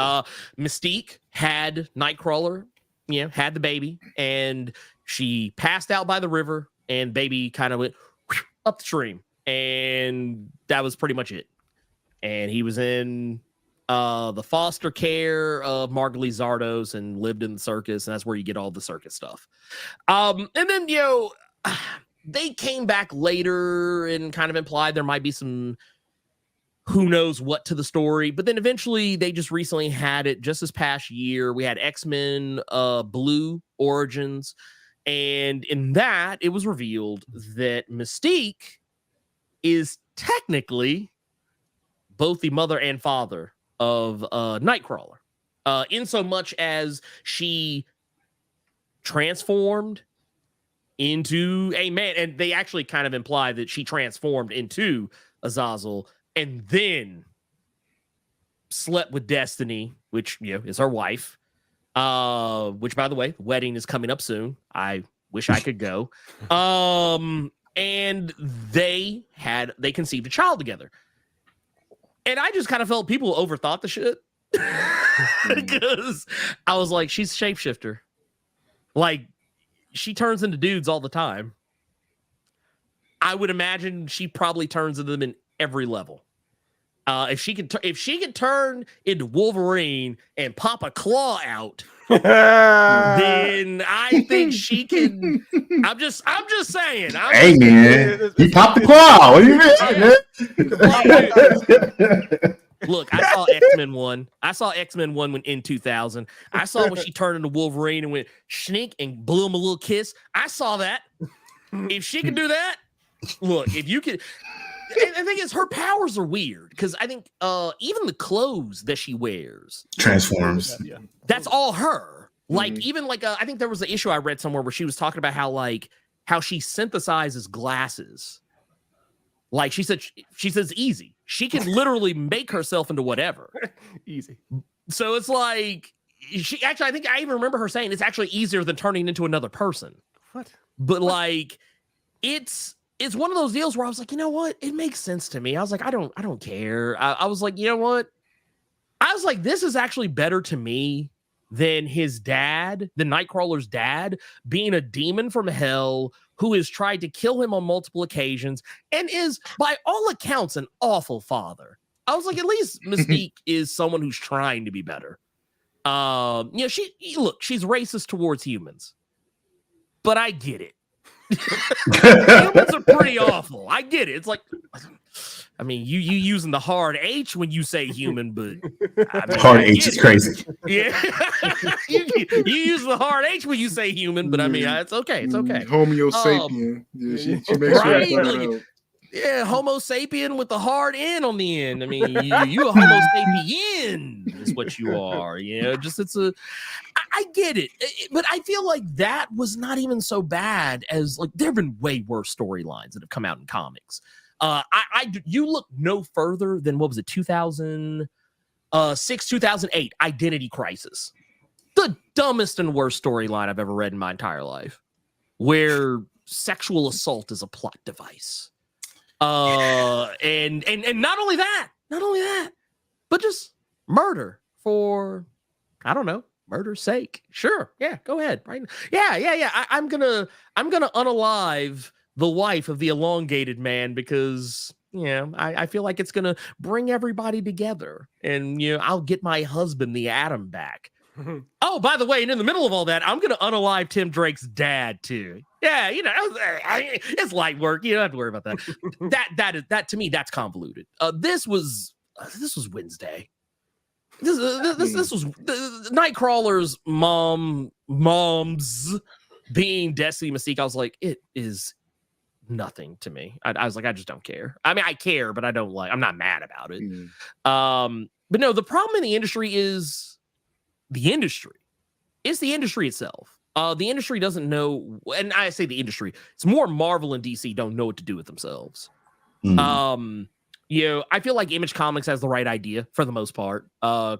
Mystique had Nightcrawler, had the baby, and she passed out by the river, and baby kind of went up the stream, and that was pretty much it. And he was in the foster care of Marguerite Zardos and lived in the circus, and that's where you get all the circus stuff. And then they came back later and kind of implied there might be some who knows what to the story, but then eventually they just recently had it just this past year. We had X-Men Blue Origins, and in that it was revealed that Mystique is technically both the mother and father of Nightcrawler, in so much as she transformed into a man, and they actually kind of imply that she transformed into Azazel and then slept with Destiny, which is her wife. Which, by the way, the wedding is coming up soon. I wish I could go. And they conceived a child together, and I just kind of felt people overthought the shit because I was like, she's a shapeshifter, like. She turns into dudes all the time. I would imagine she probably turns into them in every level. If she could turn into Wolverine and pop a claw out, then I think she can. I'm just saying. Hey man, he popped the claw. What do you mean? Look, I saw X-Men 1. I saw X-Men 1 in 2000. I saw when she turned into Wolverine and went snink and blew him a little kiss. I saw that. If she can do that, look, if you could. The thing is, her powers are weird because I think even the clothes that she wears transforms. That's all her. Like even like I think there was an issue I read somewhere where she was talking about how she synthesizes glasses. Like she says easy. She can literally make herself into whatever. Easy. So it's like I think I even remember her saying it's actually easier than turning into another person. What? But like it's it's one of those deals where I was like, you know what? It makes sense to me. I was like, I don't care. I was like, you know what? I was like, this is actually better to me than his dad, the Nightcrawler's dad, being a demon from hell who has tried to kill him on multiple occasions and is, by all accounts, an awful father. I was like, at least Mystique is someone who's trying to be better. She's racist towards humans, but I get it. Humans are pretty awful. I get it. It's like, I mean, you using the hard H when you say human, but I mean, hard H is crazy. Yeah, you use the hard H when you say human, but I mean, it's okay. It's okay. Homo sapien. Yeah, she makes sure to put it out. Yeah, Homo sapien with the hard N on the end. I mean, you a Homo sapien is what you are. You know, I get it, but I feel like that was not even so bad as like there have been way worse storylines that have come out in comics. You look no further than what was it, 2006, 2008, Identity Crisis, the dumbest and worst storyline I've ever read in my entire life, where sexual assault is a plot device. And not only that, but just murder for, I don't know, murder's sake. Sure. Yeah. Go ahead. Right. Yeah. I'm gonna unalive the wife of the elongated man because, you know, I feel like it's gonna bring everybody together, and you know, I'll get my husband, the Atom, back. Oh, by the way, and in the middle of all that, I'm gonna unalive Tim Drake's dad too. Yeah, you know, it's light work. You don't have to worry about that. that to me, that's convoluted. This was Wednesday. This was Nightcrawler's mom's being Destiny Mystique. I was like, it is nothing to me. I was like, I just don't care. I mean, I care, but I'm not mad about it. But no, the problem in the industry is the industry. It's the industry itself. The industry doesn't know, and I say the industry, it's more Marvel and DC don't know what to do with themselves. You know, I feel like Image Comics has the right idea for the most part.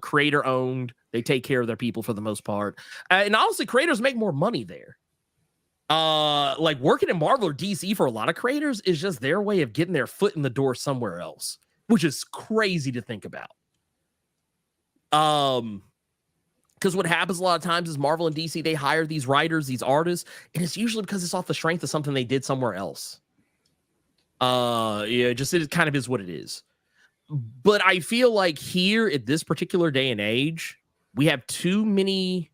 Creator owned, they take care of their people for the most part. And honestly, creators make more money there. Like working in Marvel or DC for a lot of creators is just their way of getting their foot in the door somewhere else, which is crazy to think about. Because what happens a lot of times is Marvel and DC, they hire these writers, these artists, and it's usually because it's off the strength of something they did somewhere else. Yeah, just it kind of is what it is. But I feel like here at this particular day and age, we have too many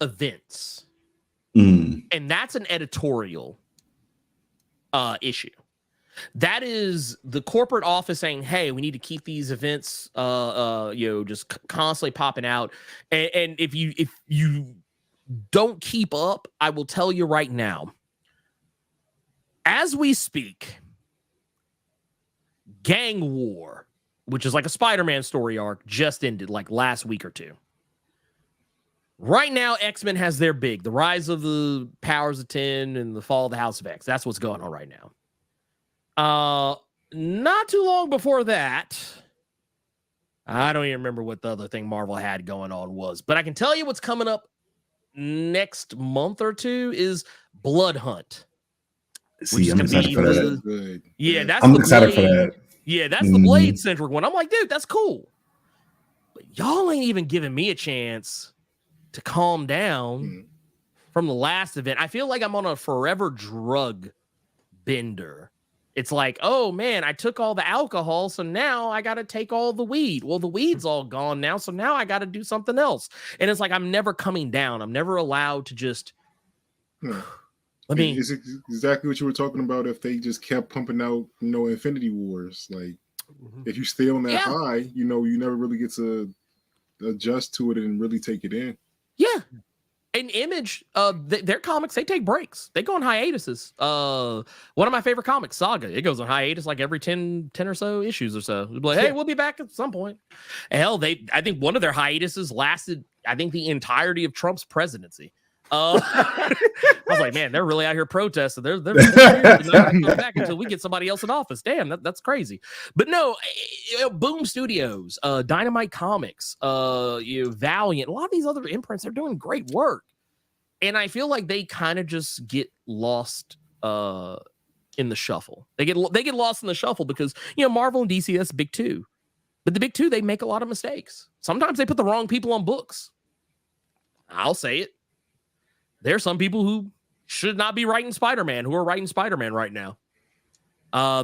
events. And that's an editorial issue. That is the corporate office saying, hey, we need to keep these events just constantly popping out. And if you don't keep up, I will tell you right now, as we speak, Gang War, which is like a Spider-Man story arc, just ended like last week or two. Right now, X-Men has their big, the rise of the powers of 10 and the fall of the House of X. That's what's going on right now. Not too long before that, I don't even remember what the other thing Marvel had going on was, but I can tell you what's coming up next month or two is Blood Hunt. See, I'm excited for that. Yeah, that's I'm excited for that. Yeah, that's the Blade centric one. I'm like, dude, that's cool. But y'all ain't even giving me a chance to calm down from the last event. I feel like I'm on a forever drug bender. It's like, oh man, I took all the alcohol, so now I got to take all the weed. Well, the weed's all gone now, so now I got to do something else. And it's like, I'm never coming down. I'm never allowed to just... I mean, it's exactly what you were talking about. If they just kept pumping out, Infinity Wars, like if you stay on that high, you never really get to adjust to it and really take it in. Yeah. And Image, their comics, they take breaks. They go on hiatuses. One of my favorite comics, Saga, it goes on hiatus like every 10 or so issues or so. Like, hey, we'll be back at some point. Hell, I think one of their hiatuses lasted, I think, the entirety of Trump's presidency. I was like, man, they're really out here protesting. They're not coming back until we get somebody else in office. Damn, that's crazy. But no, Boom Studios, Dynamite Comics, Valiant, a lot of these other imprints, they're doing great work. And I feel like they kind of just get lost in the shuffle. They get lost in the shuffle because, you know, Marvel and DC, that's big two. But the big two, they make a lot of mistakes. Sometimes they put the wrong people on books. I'll say it. There are some people who should not be writing Spider-Man who are writing Spider-Man right now.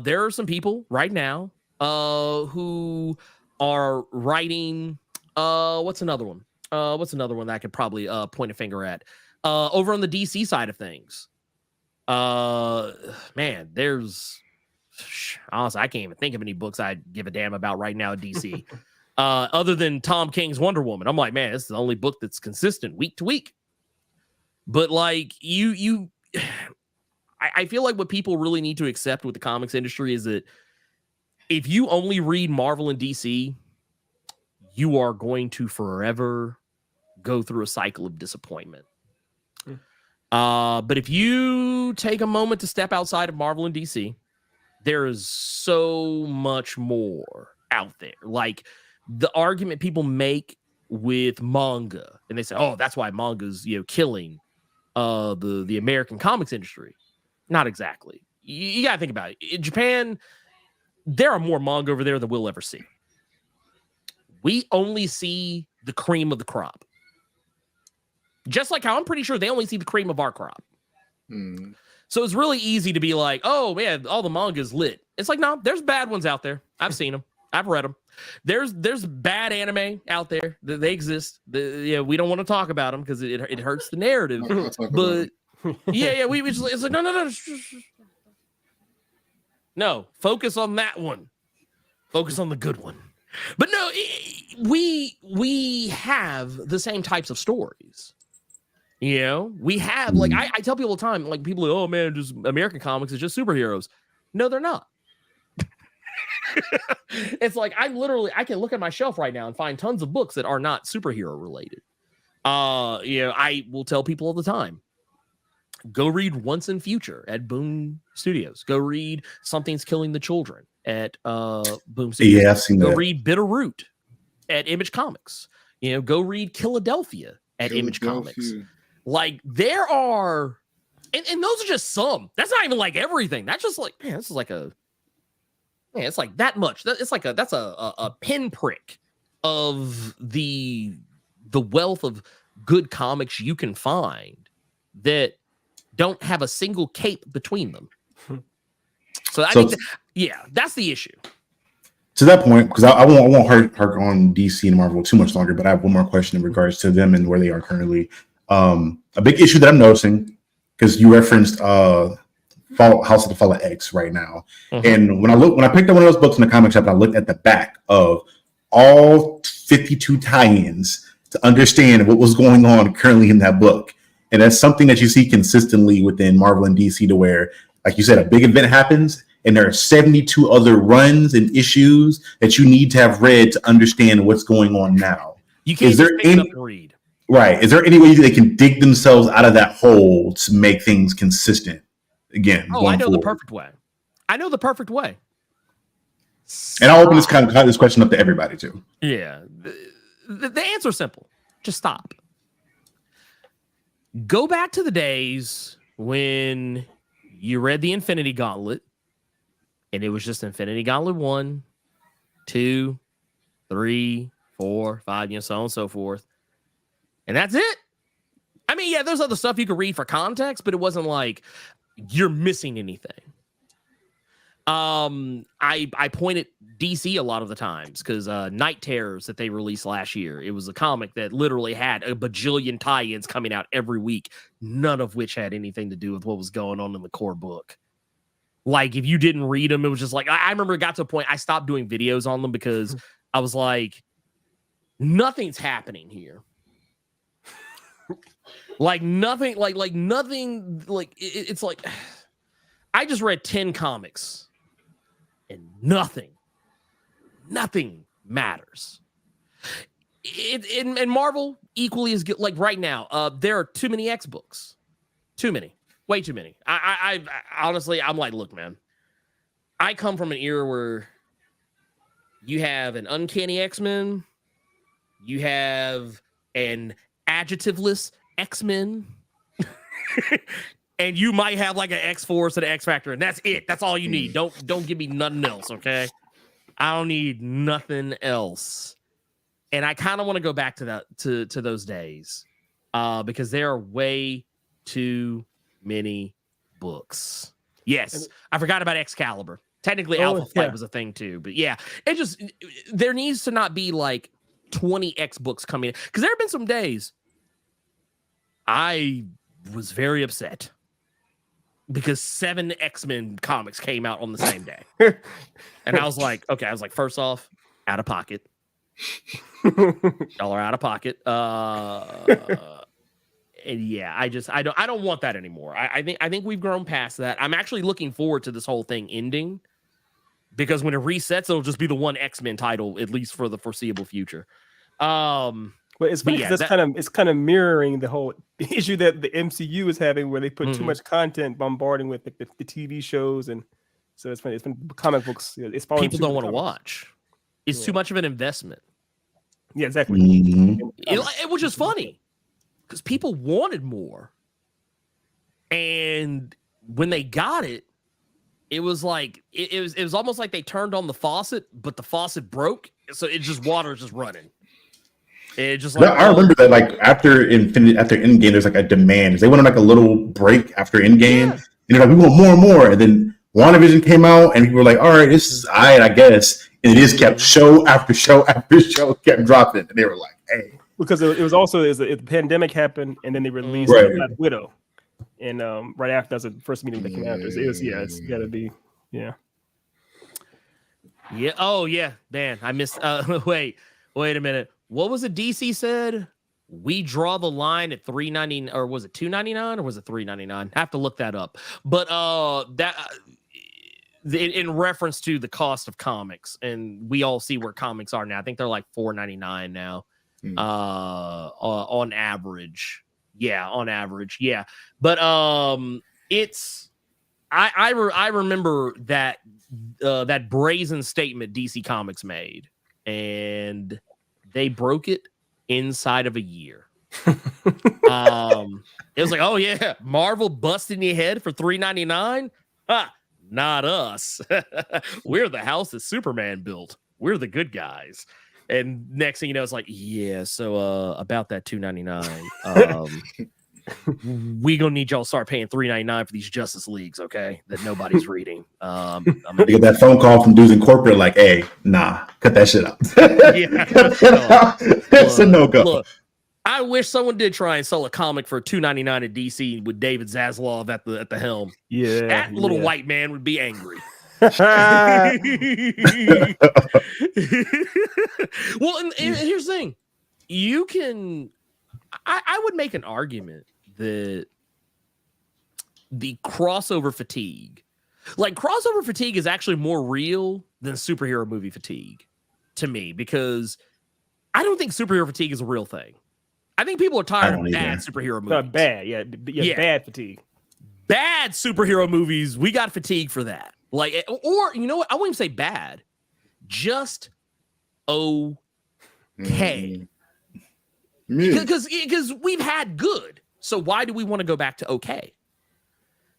There are some people right now who are writing what's another one that I could probably point a finger at over on the DC side of things. Man, there's honestly, I can't even think of any books I'd give a damn about right now at DC. Other than Tom King's Wonder Woman. I'm like, man, this is the only book that's consistent week to week. But like I feel like what people really need to accept with the comics industry is that if you only read Marvel and DC, you are going to forever go through a cycle of disappointment. But if you take a moment to step outside of Marvel and DC, there is so much more out there. Like the argument people make with manga, and they say, "Oh, that's why manga's, you know, killing the American comics industry." Not exactly. You gotta think about it. In Japan, there are more manga over there than we'll ever see. We only see the cream of the crop. Just like how I'm pretty sure they only see the cream of our crop. So it's really easy to be like, oh man, all the manga is lit. It's like, no, there's bad ones out there. I've seen them. I've read them. There's bad anime out there. They exist. Yeah, we don't want to talk about them because it hurts the narrative. But yeah, we just, it's like, no. No, focus on that one. Focus on the good one. But no, we have the same types of stories. You know, we have, like, I tell people all the time, like, people are like, oh man, just American comics is just superheroes. No, they're not. It's like I can look at my shelf right now and find tons of books that are not superhero related. You know, I will tell people all the time, go read Once and Future at Boom Studios. Go read Something's Killing the Children at Boom Studios. Yeah, I've seen that. Go read Bitter Root at Image Comics. You know, go read Philadelphia at Image Comics. Like there are, and those are just some. That's not even like everything. That's just like, man, this is like it's like that much. It's like that's a pinprick of the wealth of good comics you can find that don't have a single cape between them. So I think, that's the issue. To that point, because I won't harp on DC and Marvel too much longer, but I have one more question in regards to them and where they are currently. A big issue that I'm noticing, because you referenced House of the Fallen X right now, and when I picked up one of those books in the comic shop, I looked at the back of all 52 tie-ins to understand what was going on currently in that book, and that's something that you see consistently within Marvel and DC, to where, like you said, a big event happens, and there are 72 other runs and issues that you need to have read to understand what's going on now. You can't just pick it up and read. Right. Is there any way they can dig themselves out of that hole to make things consistent again? Oh, I know the perfect way. And I'll open this question up to everybody too. Yeah. The answer is simple. Just stop. Go back to the days when you read the Infinity Gauntlet and it was just Infinity Gauntlet 1, 2, 3, 4, 5, you know, so on and so forth. And that's it. I mean, yeah, there's other stuff you could read for context, but it wasn't like you're missing anything. I point at DC a lot of the times because Night Terrors that they released last year, it was a comic that literally had a bajillion tie-ins coming out every week, none of which had anything to do with what was going on in the core book. Like, if you didn't read them, it was just like, I remember it got to a point I stopped doing videos on them because I was like, nothing's happening here. Like nothing, like nothing, like it's like I just read 10 comics and nothing matters. And Marvel equally is good. Like right now, there are too many X books, way too many. I honestly, I'm like, look, man, I come from an era where you have an Uncanny X-Men, you have an adjectiveless X-Men, And you might have like an X-Force and an X-Factor, and that's it. That's all you need. Don't give me nothing else, okay? I don't need nothing else. And I kind of want to go back to that to those days, because there are way too many books. Yes, I forgot about Excalibur. Technically, Alpha Flight was a thing too, but yeah, there needs to not be like 20 X books coming in, because there have been some days I was very upset because 7 X-Men comics came out on the same day. And I was like, okay, first off, out of pocket. Y'all are out of pocket. And yeah, I don't want that anymore. I think we've grown past that. I'm actually looking forward to this whole thing ending, because when it resets, it'll just be the one X-Men title, at least for the foreseeable future. But it's funny because it's kind of mirroring the whole issue that the MCU is having, where they put too much content bombarding with the TV shows, and so it's funny. It's been comic books. It's people don't want to watch. It's too much of an investment. Yeah, exactly. Which is funny, because people wanted more, and when they got it, it was like it was almost like they turned on the faucet, but the faucet broke, so water's just running. It just like, I remember that like after Endgame, there's like a demand. They went on like a little break after Endgame, and they're like, we want more and more. And then WandaVision came out, and people were like, all right, this is I guess. And it just kept show after show after show kept dropping, and they were like, hey, because it was also the pandemic happened, and then they released Black Widow, and right after that's the first meeting that came after. It's got to be yeah. Oh yeah, man, I missed. Wait a minute. What was it DC said? We draw the line at $3.99, or was it $2.99, or was it $3.99? I have to look that up. But in reference to the cost of comics, and we all see where comics are now. I think they're like $4.99 now, on average. Yeah, on average. Yeah, but it's I remember that that brazen statement DC Comics made, and they broke it inside of a year. It was like, oh yeah, Marvel busting your head for $3.99? Not us. We're the house that Superman built. We're the good guys. And next thing you know, it's like, yeah, so about that $2.99. We gonna need y'all to start paying $3.99 for these Justice Leagues, okay? That nobody's reading. I'm gonna get that phone call from dudes in corporate, like, "Hey, nah, cut that shit out." It's a no go. Look, I wish someone did try and sell a comic for $2.99 at DC with David Zaslav at the helm. Yeah, that little white man would be angry. Well, and here's the thing: you can. I would make an argument that the crossover fatigue, is actually more real than superhero movie fatigue to me, because I don't think superhero fatigue is a real thing. I think people are tired of bad superhero movies. Not bad, bad fatigue. Bad superhero movies, we got fatigue for that. Like, or you know what? I wouldn't even say bad, just okay. Because we've had good, so why do we want to go back to okay?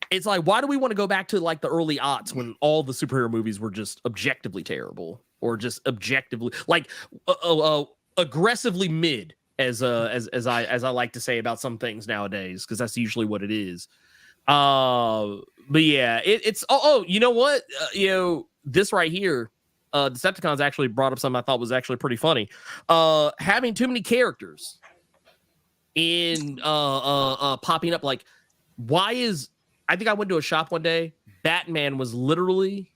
It's like, why do we want to go back to like the early aughts when all the superhero movies were just objectively terrible, or just objectively like aggressively mid, as I like to say about some things nowadays, because that's usually what it is. But yeah, it's you know what? This right here, Decepticons actually brought up something I thought was actually pretty funny. Having too many characters in popping up. Like, I think I went to a shop one day. Batman was literally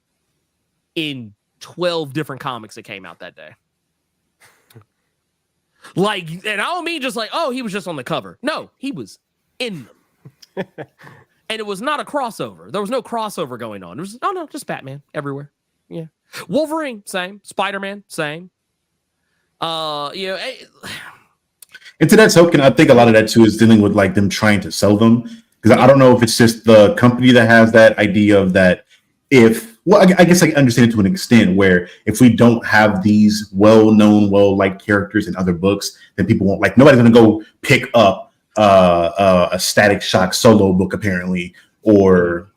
in 12 different comics that came out that day. Like, and I don't mean just like, oh, he was just on the cover. No, he was in them. And it was not a crossover. There was no crossover going on. It was, no, just Batman everywhere. Yeah. Wolverine, same. Spider-Man, same. And to that token, I think a lot of that too is dealing with like them trying to sell them. Because I don't know if it's just the company that has that idea of that I guess I understand it to an extent, where if we don't have these well-known, well-liked characters in other books, then people won't, like, nobody's going to go pick up a Static Shock solo book apparently, or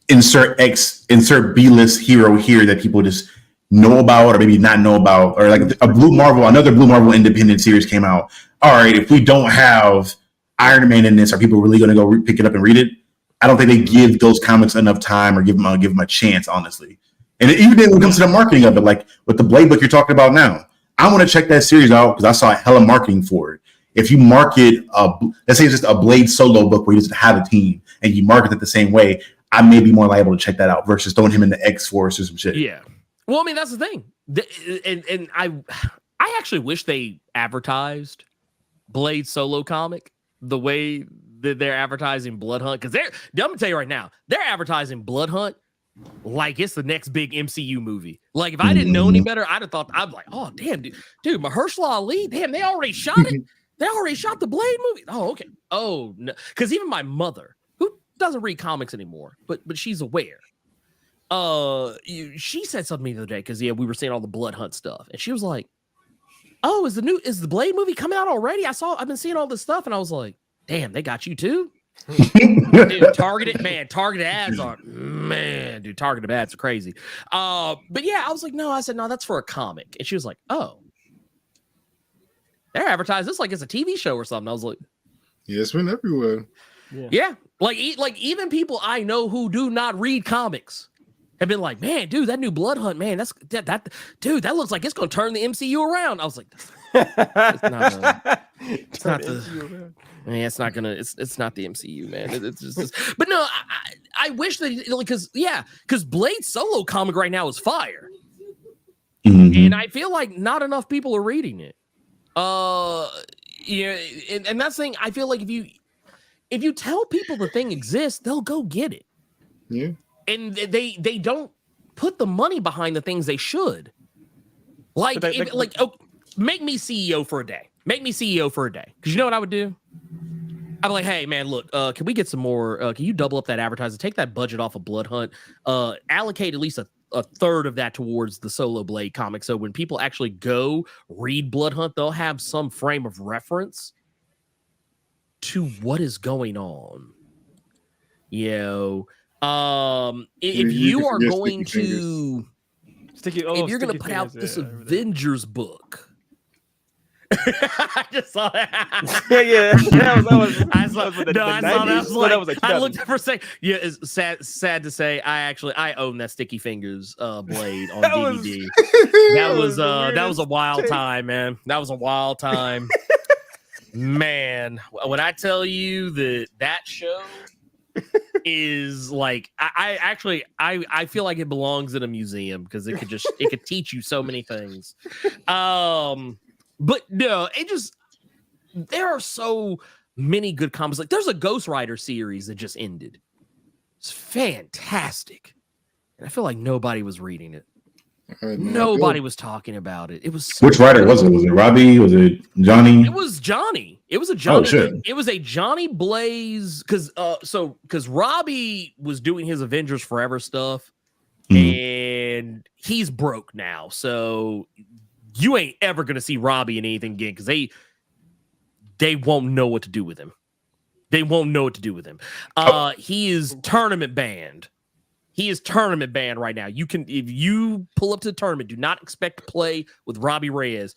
insert B-list hero here that people just know about or maybe not know about, or like another Blue Marvel independent series came out. All right, if we don't have Iron Man in this, are people really going to go pick it up and read it? I don't think they give those comics enough time or give them a chance, honestly. And even when it comes to the marketing of it, like with the Blade book you're talking about now, I want to check that series out because I saw hella marketing for it. If you market, let's say it's just a Blade solo book where you just have a team and you market it the same way, I may be more liable to check that out versus throwing him in the X-Force or some shit. Yeah. Well, I mean, that's the thing. And I actually wish they advertised Blade solo comic the way that they're advertising Blood Hunt. Because I'm going to tell you right now, they're advertising Blood Hunt like it's the next big MCU movie. Like, if I didn't know any better, I'd have thought, I'm like, oh, damn, dude, Mahershala Ali, damn, they already shot it. They already shot the Blade movie. Oh, okay. Oh, no. Because even my mother, who doesn't read comics anymore, but she's aware. She said something to me the other day because we were seeing all the Blood Hunt stuff, and she was like, "Oh, is the Blade movie coming out already? I've been seeing all this stuff," and I was like, "Damn, they got you too." Dude, targeted ads are targeted ads are crazy. But yeah, I was like, no, that's for a comic, and she was like, oh, they're advertising this like it's a TV show or something. I was like, yeah, it's been everywhere. Yeah, like even people I know who do not read comics have been like, man, dude, that new Blood Hunt, man, that dude, that looks like it's gonna turn the MCU around. I was like, it's not the MCU, man. It's just but no, I wish that because Blade solo comic right now is fire, and I feel like not enough people are reading it. And that's the thing. I feel like if you tell people the thing exists, they'll go get it. Yeah. And they don't put the money behind the things they should. Like, make me CEO for a day. Make me CEO for a day. Because you know what I would do? I'd be like, hey, man, look, can we get some more? Can you double up that advertising? Take that budget off of Blood Hunt. Allocate at least a third of that towards the Solo Blade comic. So when people actually go read Blood Hunt, they'll have some frame of reference to what is going on. If you are going to put out this Avengers book, I just saw that. I looked up for a second. Yeah, it's sad to say. I own that Sticky Fingers Blade on DVD. That was a wild time, man. That was a wild time. Man, when I tell you that show is like, I feel like it belongs in a museum because it could teach you so many things. But no, there are so many good comics. Like, there's a Ghost Rider series that just ended. It's fantastic, and I feel like nobody was reading it. Nobody was talking about it. It was which writer was it? Was it Robbie? Was it Johnny? It was Johnny. It was a Johnny. Oh, shit. It was a Johnny Blaze because Robbie was doing his Avengers Forever stuff, and he's broke now. So you ain't ever gonna see Robbie in anything again because they won't know what to do with him. They won't know what to do with him. He is tournament banned. He is tournament banned right now. You can, if you pull up to the tournament, do not expect to play with Robbie Reyes.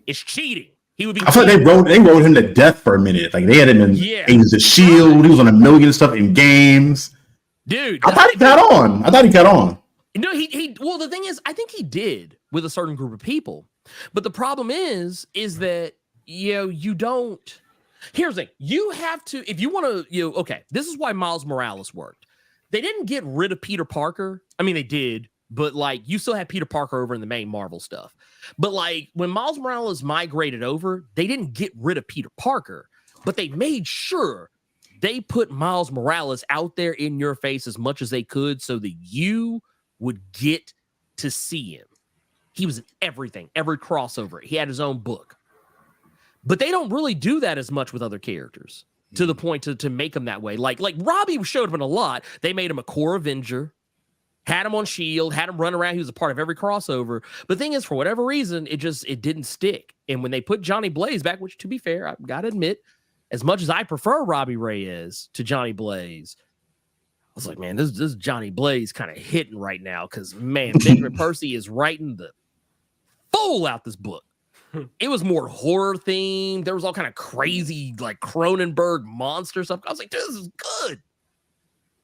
It's cheating. He would be. I thought they wrote him to death for a minute. Like, they had him in Agents of S.H.I.E.L.D. He was on a million stuff in games. Dude, I thought he got on. No, he. Well, the thing is, I think he did with a certain group of people. But the problem is that you don't. Here's the thing: you have to, if you want to. Okay, this is why Miles Morales worked. They didn't get rid of Peter Parker. I mean, they did, but like, you still have Peter Parker over in the main Marvel stuff. But like, when Miles Morales migrated over, they didn't get rid of Peter Parker, but they made sure they put Miles Morales out there in your face as much as they could so that you would get to see him. He was in everything, every crossover. He had his own book. But they don't really do that as much with other characters. To the point to make him that way. Like Robbie showed up in a lot. They made him a core Avenger. had him on Shield, had him run around. He was a part of every crossover. But the thing is, for whatever reason, it didn't stick. And when they put Johnny Blaze back, which to be fair, I've got to admit, as much as I prefer Robbie Reyes to Johnny Blaze, I was like, man, this Johnny Blaze kind of hitting right now because, man, Benjamin Percy is writing the fool out this book. It was more horror themed. There was all kind of crazy, like Cronenberg monster stuff. I was like, dude, this is good.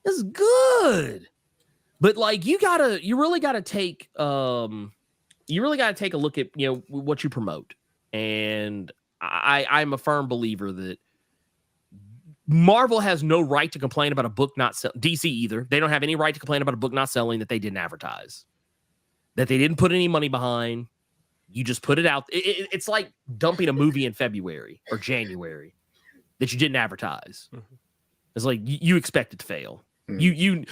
This is good. But like, you really gotta take a look at, you know, what you promote. And I'm a firm believer that Marvel has no right to complain about a book not selling. DC either. They don't have any right to complain about a book not selling that they didn't advertise, that they didn't put any money behind. You just put it out. It's like dumping a movie in February or January that you didn't advertise. It's like you expect it to fail. You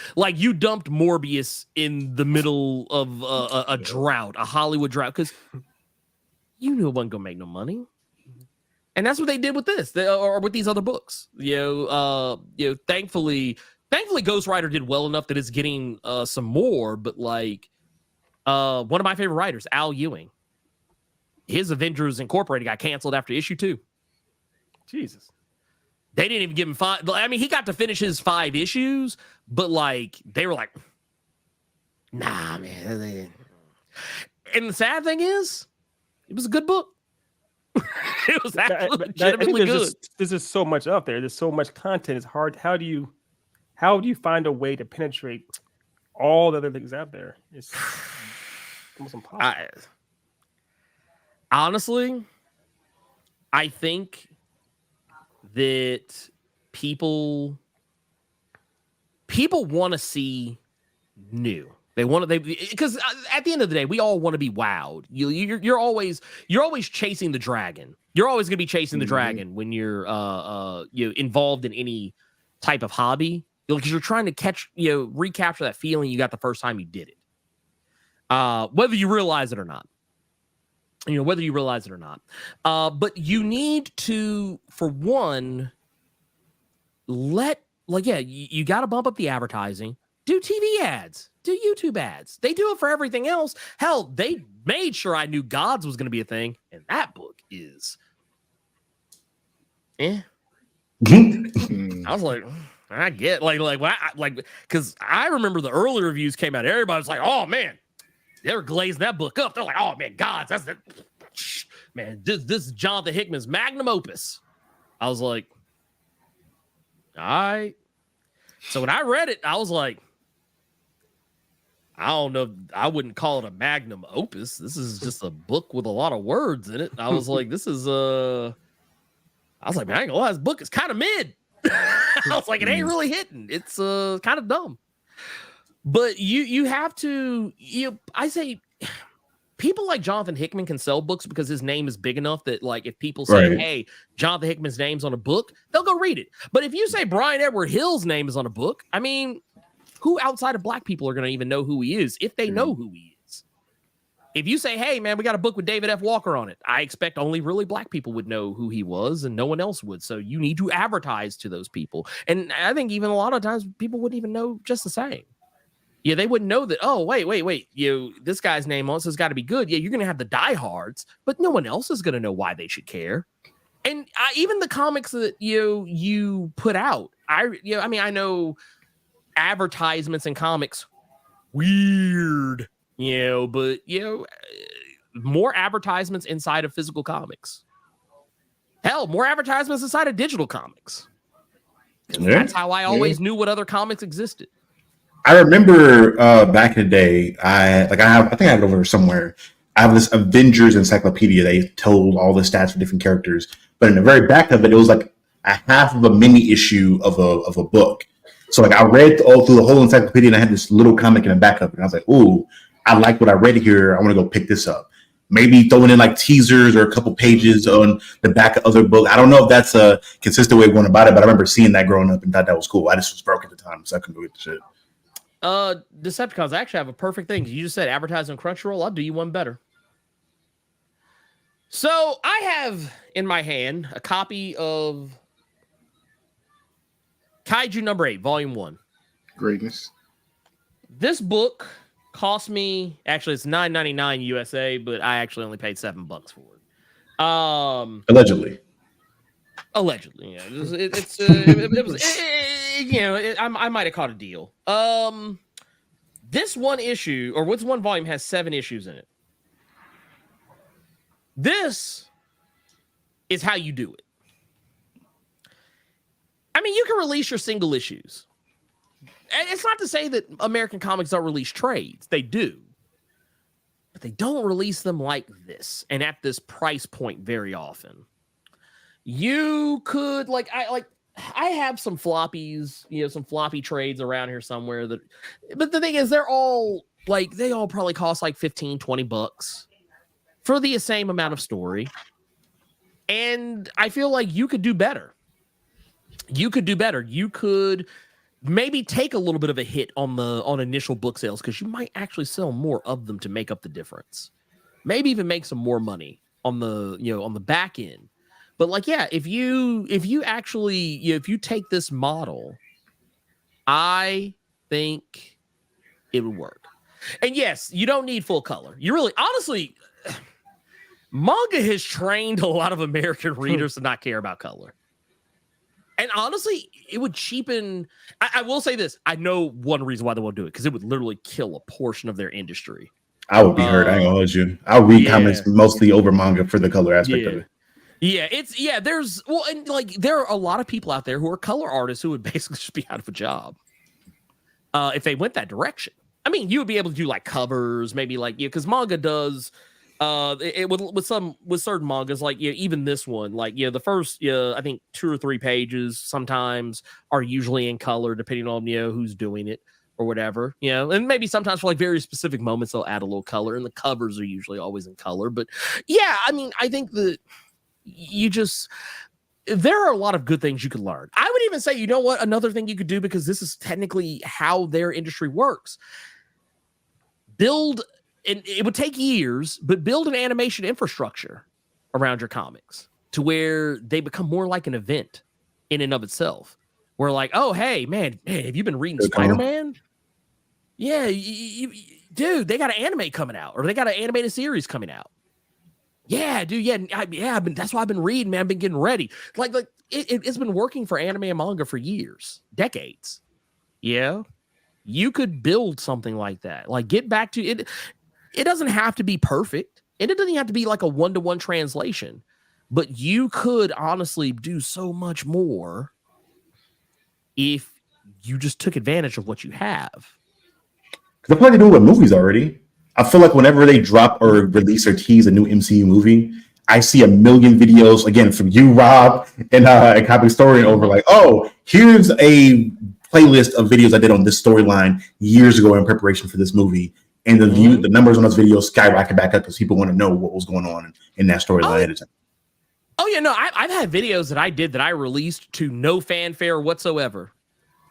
dumped Morbius in the middle of a drought, a Hollywood drought, because you knew it wasn't gonna make no money. And that's what they did with this, or with these other books. Thankfully, Ghost Rider did well enough that it's getting some more. But like, one of my favorite writers, Al Ewing, his Avengers Incorporated got canceled after issue 2. Jesus, they didn't even give him 5. I mean, he got to finish his 5 issues, but like, they were like, nah, man. And the sad thing is, it was a good book. It was actually legitimately good. There's just so much out there. There's so much content. It's hard. How do you find a way to penetrate all the other things out there? It's almost impossible. Honestly, I think that people want to see new. Because at the end of the day, we all want to be wowed. You're always chasing the dragon. You're always going to be chasing the dragon when you're involved in any type of hobby. Because you're trying to recapture that feeling you got the first time you did it. Whether you realize it or not. But you need to, for one, you got to bump up the advertising. Do TV ads. Do YouTube ads. They do it for everything else. Hell, they made sure I knew Gods was going to be a thing, and that book is I was like, I get because I remember the early reviews came out. Everybody was like, oh man, they were glazing that book up. They're like, oh man, Gods, that's the man. This is Jonathan Hickman's magnum opus. I was like, all right. So when I read it, I was like, I don't know. I wouldn't call it a magnum opus. This is just a book with a lot of words in it. I was like, I was like, man, I ain't gonna lie, this book is kind of mid. I was like, it ain't really hitting. It's kind of dumb. But you have to, I say, people like Jonathan Hickman can sell books because his name is big enough that, like, if people say, right, hey, Jonathan Hickman's name's on a book, they'll go read it. But if you say Brian Edward Hill's name is on a book, I mean, who outside of black people are going to even know who he is if they know who he is? If you say, hey, man, we got a book with David F. Walker on it, I expect only really black people would know who he was and no one else would. So you need to advertise to those people. And I think even a lot of times people wouldn't even know just the same. Yeah, they wouldn't know that, oh, wait, this guy's name also has got to be good. Yeah, you're going to have the diehards, but no one else is going to know why they should care. And even the comics that you put out, I know advertisements in comics, weird, but more advertisements inside of physical comics. Hell, more advertisements inside of digital comics. Yeah. That's how I always knew what other comics existed. I remember back in the day, I think I have it over somewhere. I have this Avengers encyclopedia. They told all the stats for different characters, but in the very back of it, it was like a half of a mini issue of a book. So like I read all through the whole encyclopedia, and I had this little comic in the back of it. And I was like, "Ooh, I like what I read here. I want to go pick this up." Maybe throwing in like teasers or a couple pages on the back of other books. I don't know if that's a consistent way of going about it, but I remember seeing that growing up and thought that was cool. I just was broke at the time, so I couldn't go get the shit. Decepticons actually have a perfect thing. You just said advertise on Crunchyroll. I'll do you one better. So I have in my hand a copy of Kaiju number 8, volume 1. Greatness. This book cost me, actually it's $9.99 USA, but I actually only paid $7 for it. Allegedly. Allegedly, yeah. It was you know, I might have caught a deal. This one issue, or what's one volume, has 7 issues in it. This is how you do it. I mean, you can release your single issues. And it's not to say that American comics don't release trades. They do. But they don't release them like this and at this price point very often. You could, I have some floppies, you know, some floppy trades around here somewhere but the thing is, they all probably cost like $15-20 for the same amount of story. And I feel like you could do better. You could maybe take a little bit of a hit on initial book sales, because you might actually sell more of them to make up the difference. Maybe even make some more money on the back end. But if you actually, if you take this model, I think it would work. And yes, you don't need full color. You really, honestly, manga has trained a lot of American readers to not care about color. And honestly, it would cheapen. I will say this. I know one reason why they won't do it, because it would literally kill a portion of their industry. I would be hurt. I ain't gonna hold you. I'll read comics mostly over manga for the color aspect of it. There's there are a lot of people out there who are color artists who would basically just be out of a job if they went that direction. I mean, you would be able to do like covers, maybe because manga does. With certain mangas, even this one, the first I think 2 or 3 pages sometimes are usually in color, depending on who's doing it or whatever, and maybe sometimes for very specific moments they'll add a little color, and the covers are usually always in color. But I mean, I think that there are a lot of good things you could learn. I would even say, you know what, another thing you could do, because this is technically how their industry works, and it would take years, but build an animation infrastructure around your comics to where they become more like an event in and of itself. Where oh, hey, man, have you been reading Spider-Man? Yeah, dude, they got an anime coming out, or they got an animated series coming out. Yeah, dude, that's why I've been reading, man. I've been getting ready. It's been working for anime and manga for years, decades. Yeah, you could build something like that. Get back to it. It doesn't have to be perfect, and it doesn't have to be like a 1-to-1 translation, but you could honestly do so much more if you just took advantage of what you have. Because they're probably doing it with movies already. I feel like whenever they drop or release or tease a new MCU movie, I see a million videos, again, from you, Rob, and a Comic Historian over oh, here's a playlist of videos I did on this storyline years ago in preparation for this movie. And the numbers on those videos skyrocket back up because people want to know what was going on in that storyline at the time. Oh, yeah, no, I've had videos that I did that I released to no fanfare whatsoever.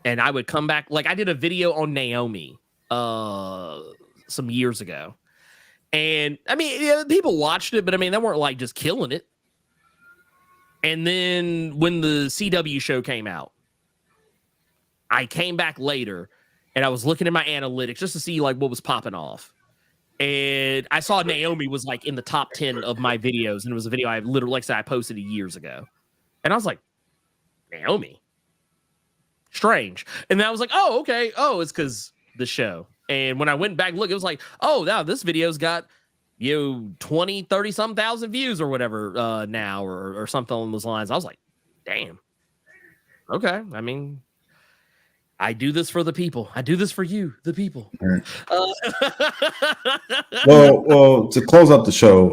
And I would come back, I did a video on Naomi some years ago. And, I mean, people watched it, but, I mean, they weren't, just killing it. And then when the CW show came out, I came back later, and I was looking at my analytics just to see what was popping off. And I saw Naomi was in the top 10 of my videos. And it was a video I literally, I posted years ago. And I was like, Naomi? Strange. And then I was like, oh, okay. Oh, it's because the show. And when I went back, look, it was oh, now this video's got, 20, 30 some thousand views or whatever now or something along those lines. I was like, damn. Okay. I mean, I do this for the people. I do this for you, the people. Right. Well, to close up the show,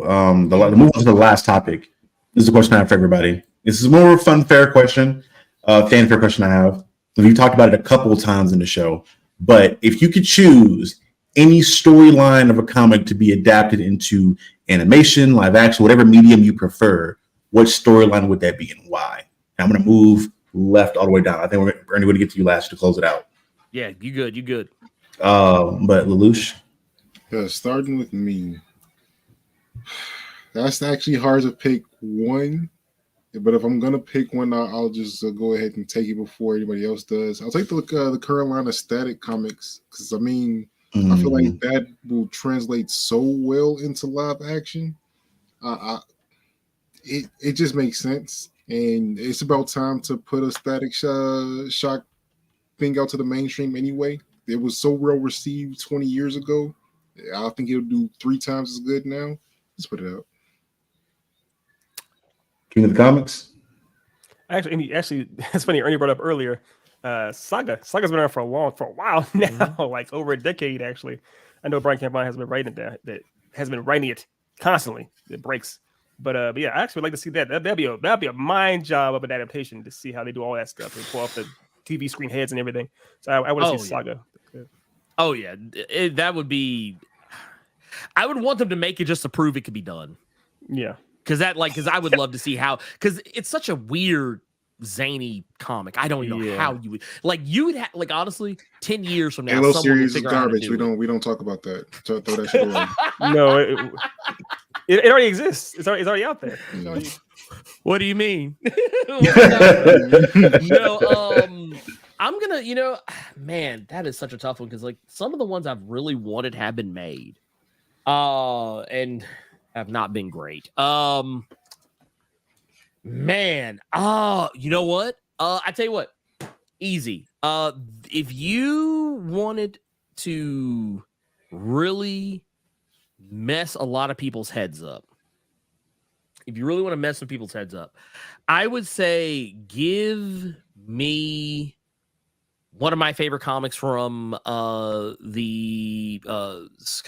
the move on to the last topic. This is a question I have for everybody. This is more of a fun, fair question, fan-fair question I have. We've talked about it a couple of times in the show, but if you could choose any storyline of a comic to be adapted into animation, live action, whatever medium you prefer, what storyline would that be and why? And I'm going to move left all the way down. I think we're going to get to you last to close it out. Yeah, you good. But Lelouch? Yeah, starting with me. That's actually hard to pick one But if I'm gonna pick one, I'll just go ahead and take it before anybody else does. I'll take the Carolina Static comics because I mean I feel like that will translate so well into live action. It just makes sense, and it's about time to put a Static Shock thing out to the mainstream anyway. It was so well received 20 years ago. I think it'll do 3 times as good now. Let's put it out. King of the Comics. Actually, it's funny. Ernie brought up earlier. Saga's been around for a while now, like over a decade. Actually, I know Brian Campbell has been writing that has been writing it constantly. It breaks, but yeah, I actually would like to see that. That'd be a mind job of an adaptation to see how they do all that stuff and pull off the TV screen heads and everything. So I want to see Saga. Oh yeah, that would be. I would want them to make it just to prove it could be done. Yeah. Because I would love to see how, because it's such a weird, zany comic. I don't know how you would have, honestly, 10 years from now. Halo series is garbage. We don't talk about that. Throw that shit away. No, it already exists. It's already out there. What do you mean? No, I'm gonna, man, that is such a tough one because some of the ones I've really wanted have been made, and have not been great. Man, you know what? I tell you what, easy. If you wanted to really mess a lot of people's heads up, if you really want to mess some people's heads up, I would say give me one of my favorite comics from I think it was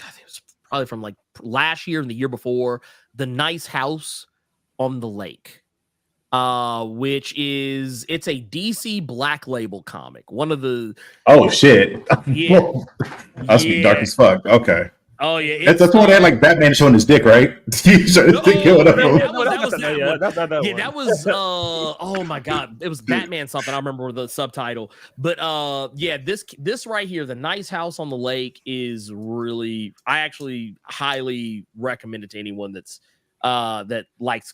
probably from last year and the year before, The Nice House on the Lake, which it's a DC Black Label comic. One of the shit, yeah, that's be dark as fuck. Okay. Oh yeah, that's the one that had Batman showing his dick, right? That was oh my god, it was Batman something. I remember the subtitle, but this right here, The Nice House on the Lake, is really, I actually highly recommend it to anyone that's that likes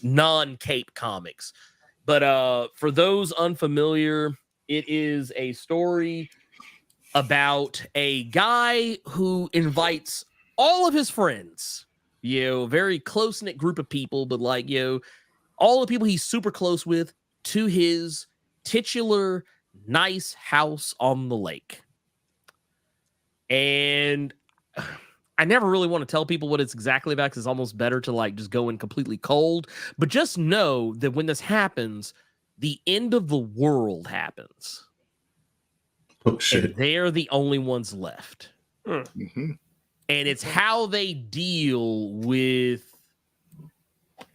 non-cape comics. But for those unfamiliar, it is a story about a guy who invites all of his friends, very close-knit group of people, but all the people he's super close with, to his titular nice house on the lake. And I never really want to tell people what it's exactly about because it's almost better to just go in completely cold. But just know that when this happens, the end of the world happens. Oh, shit. And they're the only ones left. Mm-hmm. And it's how they deal with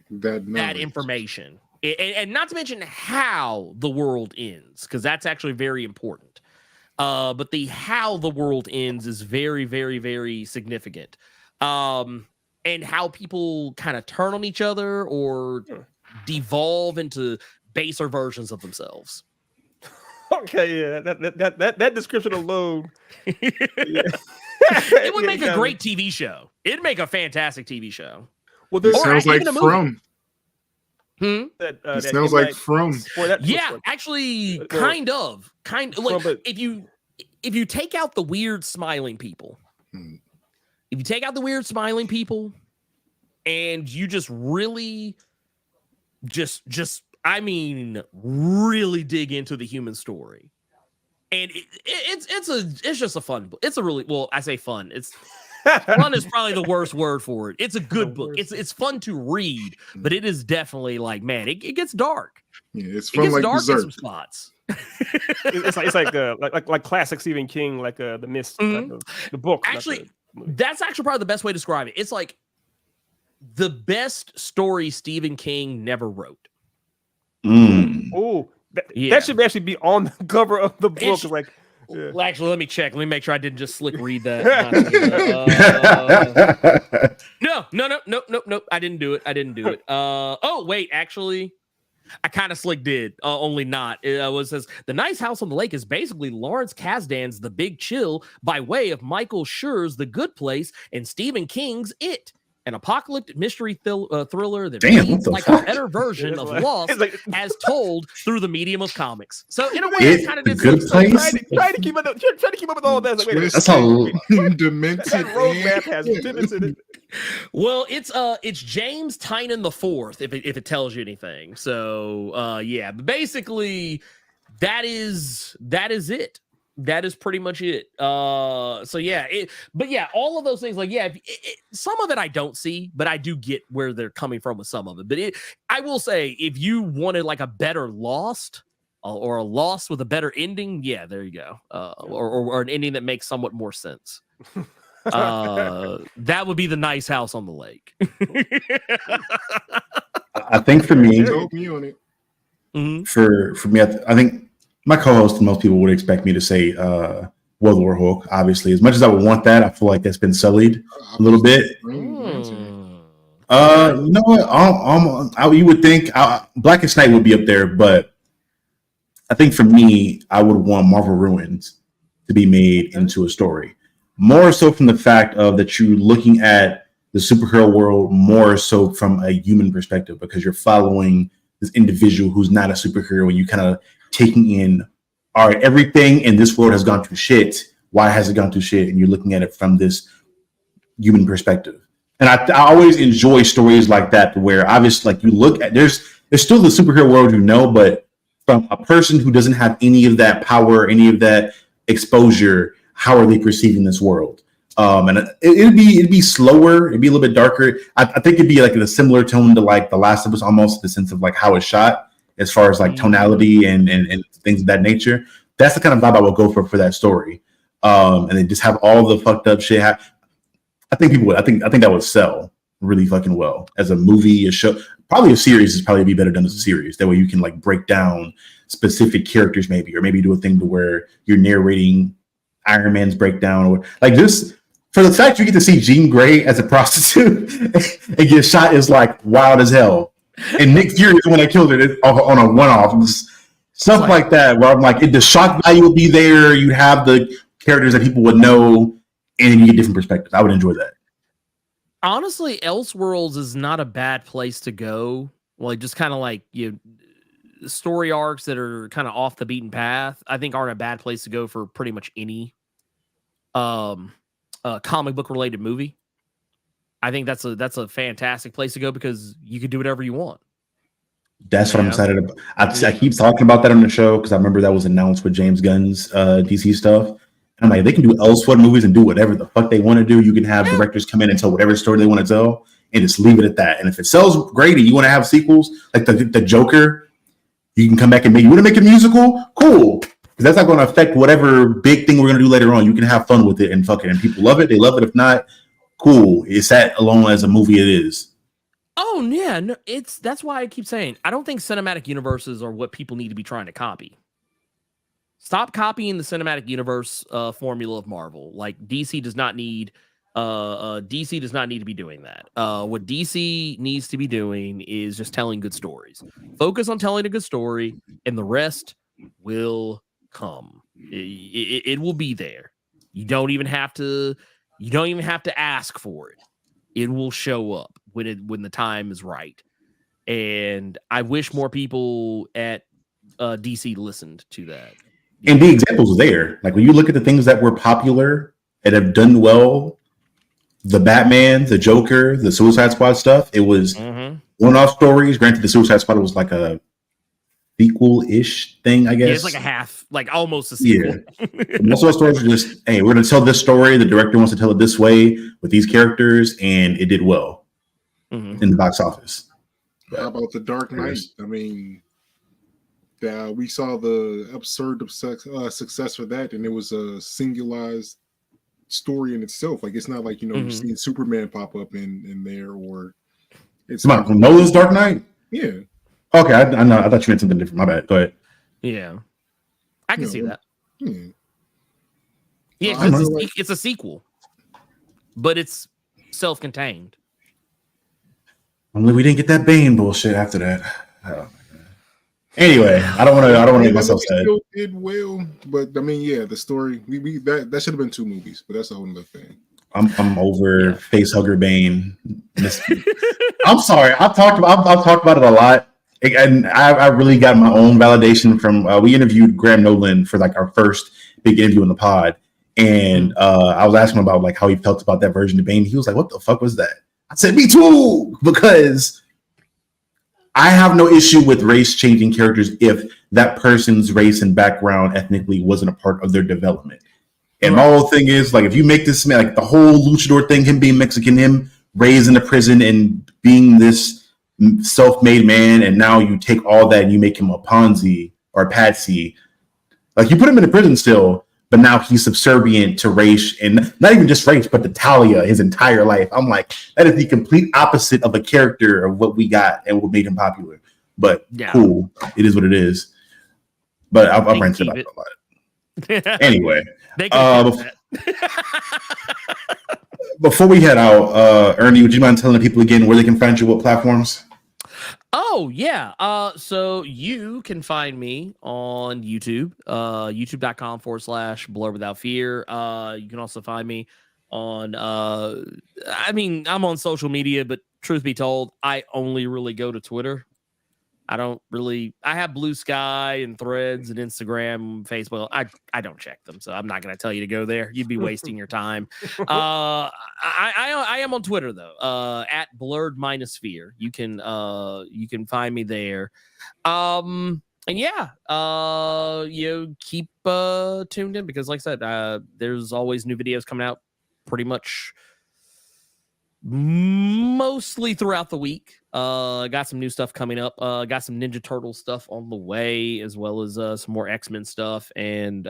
that information. And not to mention how the world ends, because that's actually very important. But how the world ends is very, very, very significant. And how people kind of turn on each other or devolve into baser versions of themselves. Okay, yeah, that description alone. It would make a great TV show. It'd make a fantastic TV show. Well, this sounds like From. It sounds like From. Yeah, actually, kind of. If you take out the weird smiling people, and you just really, really dig into the human story, and it's just a fun book. It's a really, well, I say fun. Fun is probably the worst word for it. It's a good book. It's fun to read, but it is definitely it gets dark. Yeah, it's fun, like dark Berserk. in some spots. it's like classic Stephen King, the Mist, the book. Actually, that's actually probably the best way to describe it. It's like the best story Stephen King never wrote. Oh, that should actually be on the cover of the book. Well, actually, let me check. Let me make sure I didn't just slick read that. No. I didn't do it. Oh, wait, actually, I kind of slick did. Only not. It says The Nice House on the Lake is basically Lawrence Kasdan's The Big Chill by way of Michael Schur's The Good Place and Stephen King's It. an apocalyptic mystery thriller that Damn, what reads the like fuck? a better version of It's Lost like- as told through the medium of comics. So in a way, It's it kind of a did good some- place. Trying to keep up with all that. Like, wait a minute. That's how- Demented. That roadmap has and- pivots in it. Well, it's James Tynan the Fourth, if it tells you anything. So yeah, but basically that is it. That is pretty much it. So yeah, but yeah, all of those things, like yeah, some of it I don't see, but I do get where they're coming from with some of it. But I will say, if you wanted like a better Lost or a Lost with a better ending, yeah, there you go. Or an ending that makes somewhat more sense. That would be the Nice House on the Lake. I think for me, Sold me on it. Mhm. for me, I think my co-host and most people would expect me to say World War Hulk. Obviously, as much as I would want that, I feel like that's been sullied a little bit. Mm. You know what? You would think Blackest Night would be up there, but I think for me, I would want Marvel Ruins to be made into a story. More so from the fact of that you're looking at the superhero world more so from a human perspective, because you're following this individual who's not a superhero and you kind of taking in, all right, everything in this world has gone to shit. Why has it gone to shit? And you're looking at it from this human perspective. And I always enjoy stories like that, where obviously, like, you look at, there's still the superhero world, but from a person who doesn't have any of that power, any of that exposure, how are they perceiving this world? And it'd be slower, it'd be a little bit darker. I think it'd be like in a similar tone to like The Last of Us, almost, in the sense of like how it's shot, as far as like tonality and things of that nature. That's the kind of vibe I would go for that story. And then just have all the fucked up shit. I think that would sell really fucking well as a movie, a show. Probably a series is probably be better done as a series. That way you can like break down specific characters, maybe, or maybe do a thing to where you're narrating Iron Man's breakdown, or like just for the fact you get to see Jean Grey as a prostitute and get shot is like wild as hell. And Nick Fury is the one that killed it on a one-off. Stuff like that, where I'm like, the shock value would be there. You'd have the characters that people would know, and you get different perspectives. I would enjoy that. Honestly, Elseworlds is not a bad place to go. Like, just kind of like story arcs that are kind of off the beaten path, I think aren't a bad place to go for pretty much any comic book related movie. I think that's a fantastic place to go because you can do whatever you want. That's what I'm excited about. I keep talking about that on the show because I remember that was announced with James Gunn's DC stuff. I'm like, they can do Elseworld movies and do whatever the fuck they want to do. You can have directors come in and tell whatever story they want to tell and just leave it at that. And if it sells great and you want to have sequels, like the Joker, you can come back and you want to make a musical? Cool. Because that's not going to affect whatever big thing we're going to do later on. You can have fun with it and fuck it. And people love it. They love it. If not, cool. It's that alone as a movie it is. Oh, yeah. No, that's why I keep saying, I don't think cinematic universes are what people need to be trying to copy. Stop copying the cinematic universe formula of Marvel. Like DC does not need to be doing that. What DC needs to be doing is just telling good stories. Focus on telling a good story, and the rest will come. It will be there. You don't even have to ask for it. It will show up when the time is right. And I wish more people at DC listened to that. And the examples are there. Like when you look at the things that were popular and have done well, the Batman, the Joker, the Suicide Squad stuff, it was one-off stories. Granted, the Suicide Squad was like a sequel-ish thing, I guess. Yeah, it's like a half, like almost a sequel. Yeah. Most of those stories are just, hey, we're going to tell this story. The director wants to tell it this way with these characters, and it did well in the box office. How about The Dark Knight? I mean, we saw the absurd success for that, and it was a singularized story in itself. Like, it's not like, you've seen Superman pop up in there, or it's not Nolan's Dark Knight. Yeah. Okay, I know. I thought you meant something different. My bad. Go ahead. Yeah, I can see that. Yeah, it's a sequel, but it's self-contained. Only we didn't get that Bane bullshit after that. Oh. Anyway, I don't want to make myself sad. Still did well, but I mean, yeah, the story that should have been 2 movies, but that's a whole other thing. I'm over Yeah. face hugger Bane. I'm sorry. I've talked about it a lot, and I really got my own validation from. We interviewed Graham Nolan for like our first big interview in the pod, and I was asking him about like how he felt about that version of Bane. He was like, "What the fuck was that?" I said, "Me too," because I have no issue with race changing characters if that person's race and background ethnically wasn't a part of their development. And my whole thing is like, if you make this man, like the whole luchador thing, him being Mexican, him raised in a prison and being this self-made man, and now you take all that and you make him a Ponzi or a Patsy, like you put him in a prison still, but now he's subservient to race, and not even just race, but to Talia his entire life. I'm like, that is the complete opposite of a character of what we got and what made him popular. But cool, it is what it is. But I'll rant about it a lot. Anyway, before we head out, Ernie, would you mind telling the people again where they can find you, what platforms? Oh, yeah. So you can find me on YouTube, youtube.com/Blerd Without Fear. You can also find me on, I'm on social media, but truth be told, I only really go to Twitter. I have Blue Sky and Threads and Instagram, Facebook. I don't check them, so I'm not going to tell you to go there. You'd be wasting your time. I am on Twitter though, at Blerd-Fear. You can find me there. And yeah, keep tuned in because, like I said, there's always new videos coming out pretty much mostly throughout the week. Got some new stuff coming up. Got some Ninja Turtle stuff on the way, as well as some more X-Men stuff and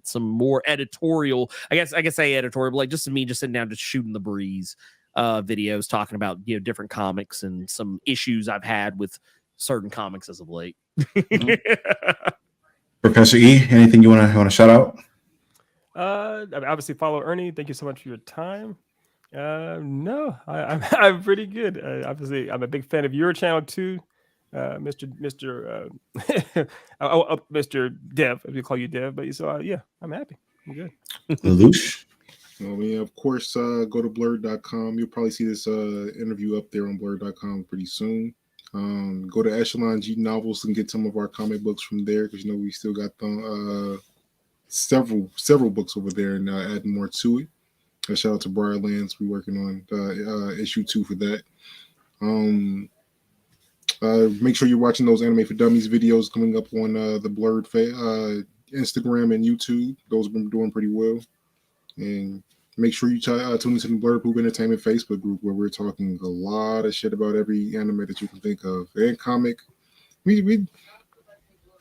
some more editorial. I guess I could say editorial, but like just me just sitting down, just shooting the breeze videos, talking about different comics and some issues I've had with certain comics as of late. Professor E, anything you want to shout out? Obviously follow Ernie. Thank you so much for your time. No, I'm pretty good. Obviously, I'm a big fan of your channel too, Mr. Mr. Dev. If you call you Dev, but so yeah, I'm happy. I'm good. Lelouch. Well, yeah, of course, go to blerd.com. You'll probably see this interview up there on blerd.com pretty soon. Go to Echelon G Novels and get some of our comic books from there because we still got them several books over there and adding more to it. Shout out to Briarlands. We're working on issue 2 for that. Make sure you're watching those Anime for Dummies videos coming up on the Blerd Instagram and YouTube. Those have been doing pretty well. And make sure you tune into the Blerd Poop Entertainment Facebook group where we're talking a lot of shit about every anime that you can think of and comic. We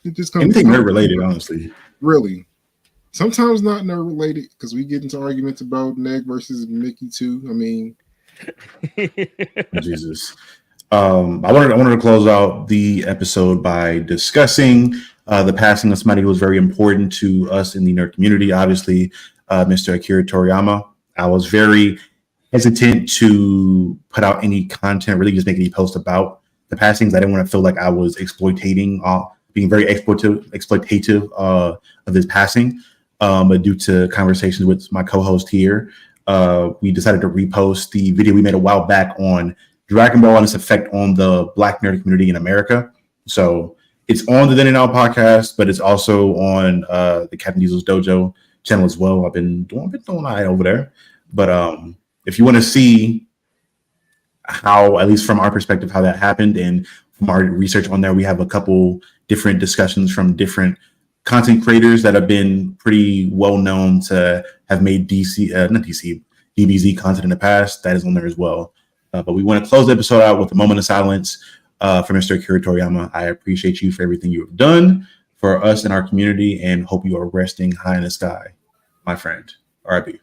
just anything nerd related, honestly. Really. Sometimes not nerd related because we get into arguments about Neg versus Mickey too. I mean, Jesus. I wanted to close out the episode by discussing the passing of somebody who was very important to us in the nerd community. Obviously, Mr. Akira Toriyama. I was very hesitant to put out any content, really just make any post about the passings. I didn't want to feel like I was being very exploitative of his passing. But due to conversations with my co-host here, we decided to repost the video we made a while back on Dragon Ball and its effect on the Black nerd community in America. So it's on the Then and Now podcast, but it's also on the Captain Diesel's Dojo channel as well. I've been doing an eye over there. But if you want to see how, at least from our perspective, how that happened and from our research on there, we have a couple different discussions from different content creators that have been pretty well known to have made DBZ content in the past. That is on there as well. But we want to close the episode out with a moment of silence for Mr. Akira Toriyama. I appreciate you for everything you have done for us and our community and hope you are resting high in the sky, my friend. R.I.P.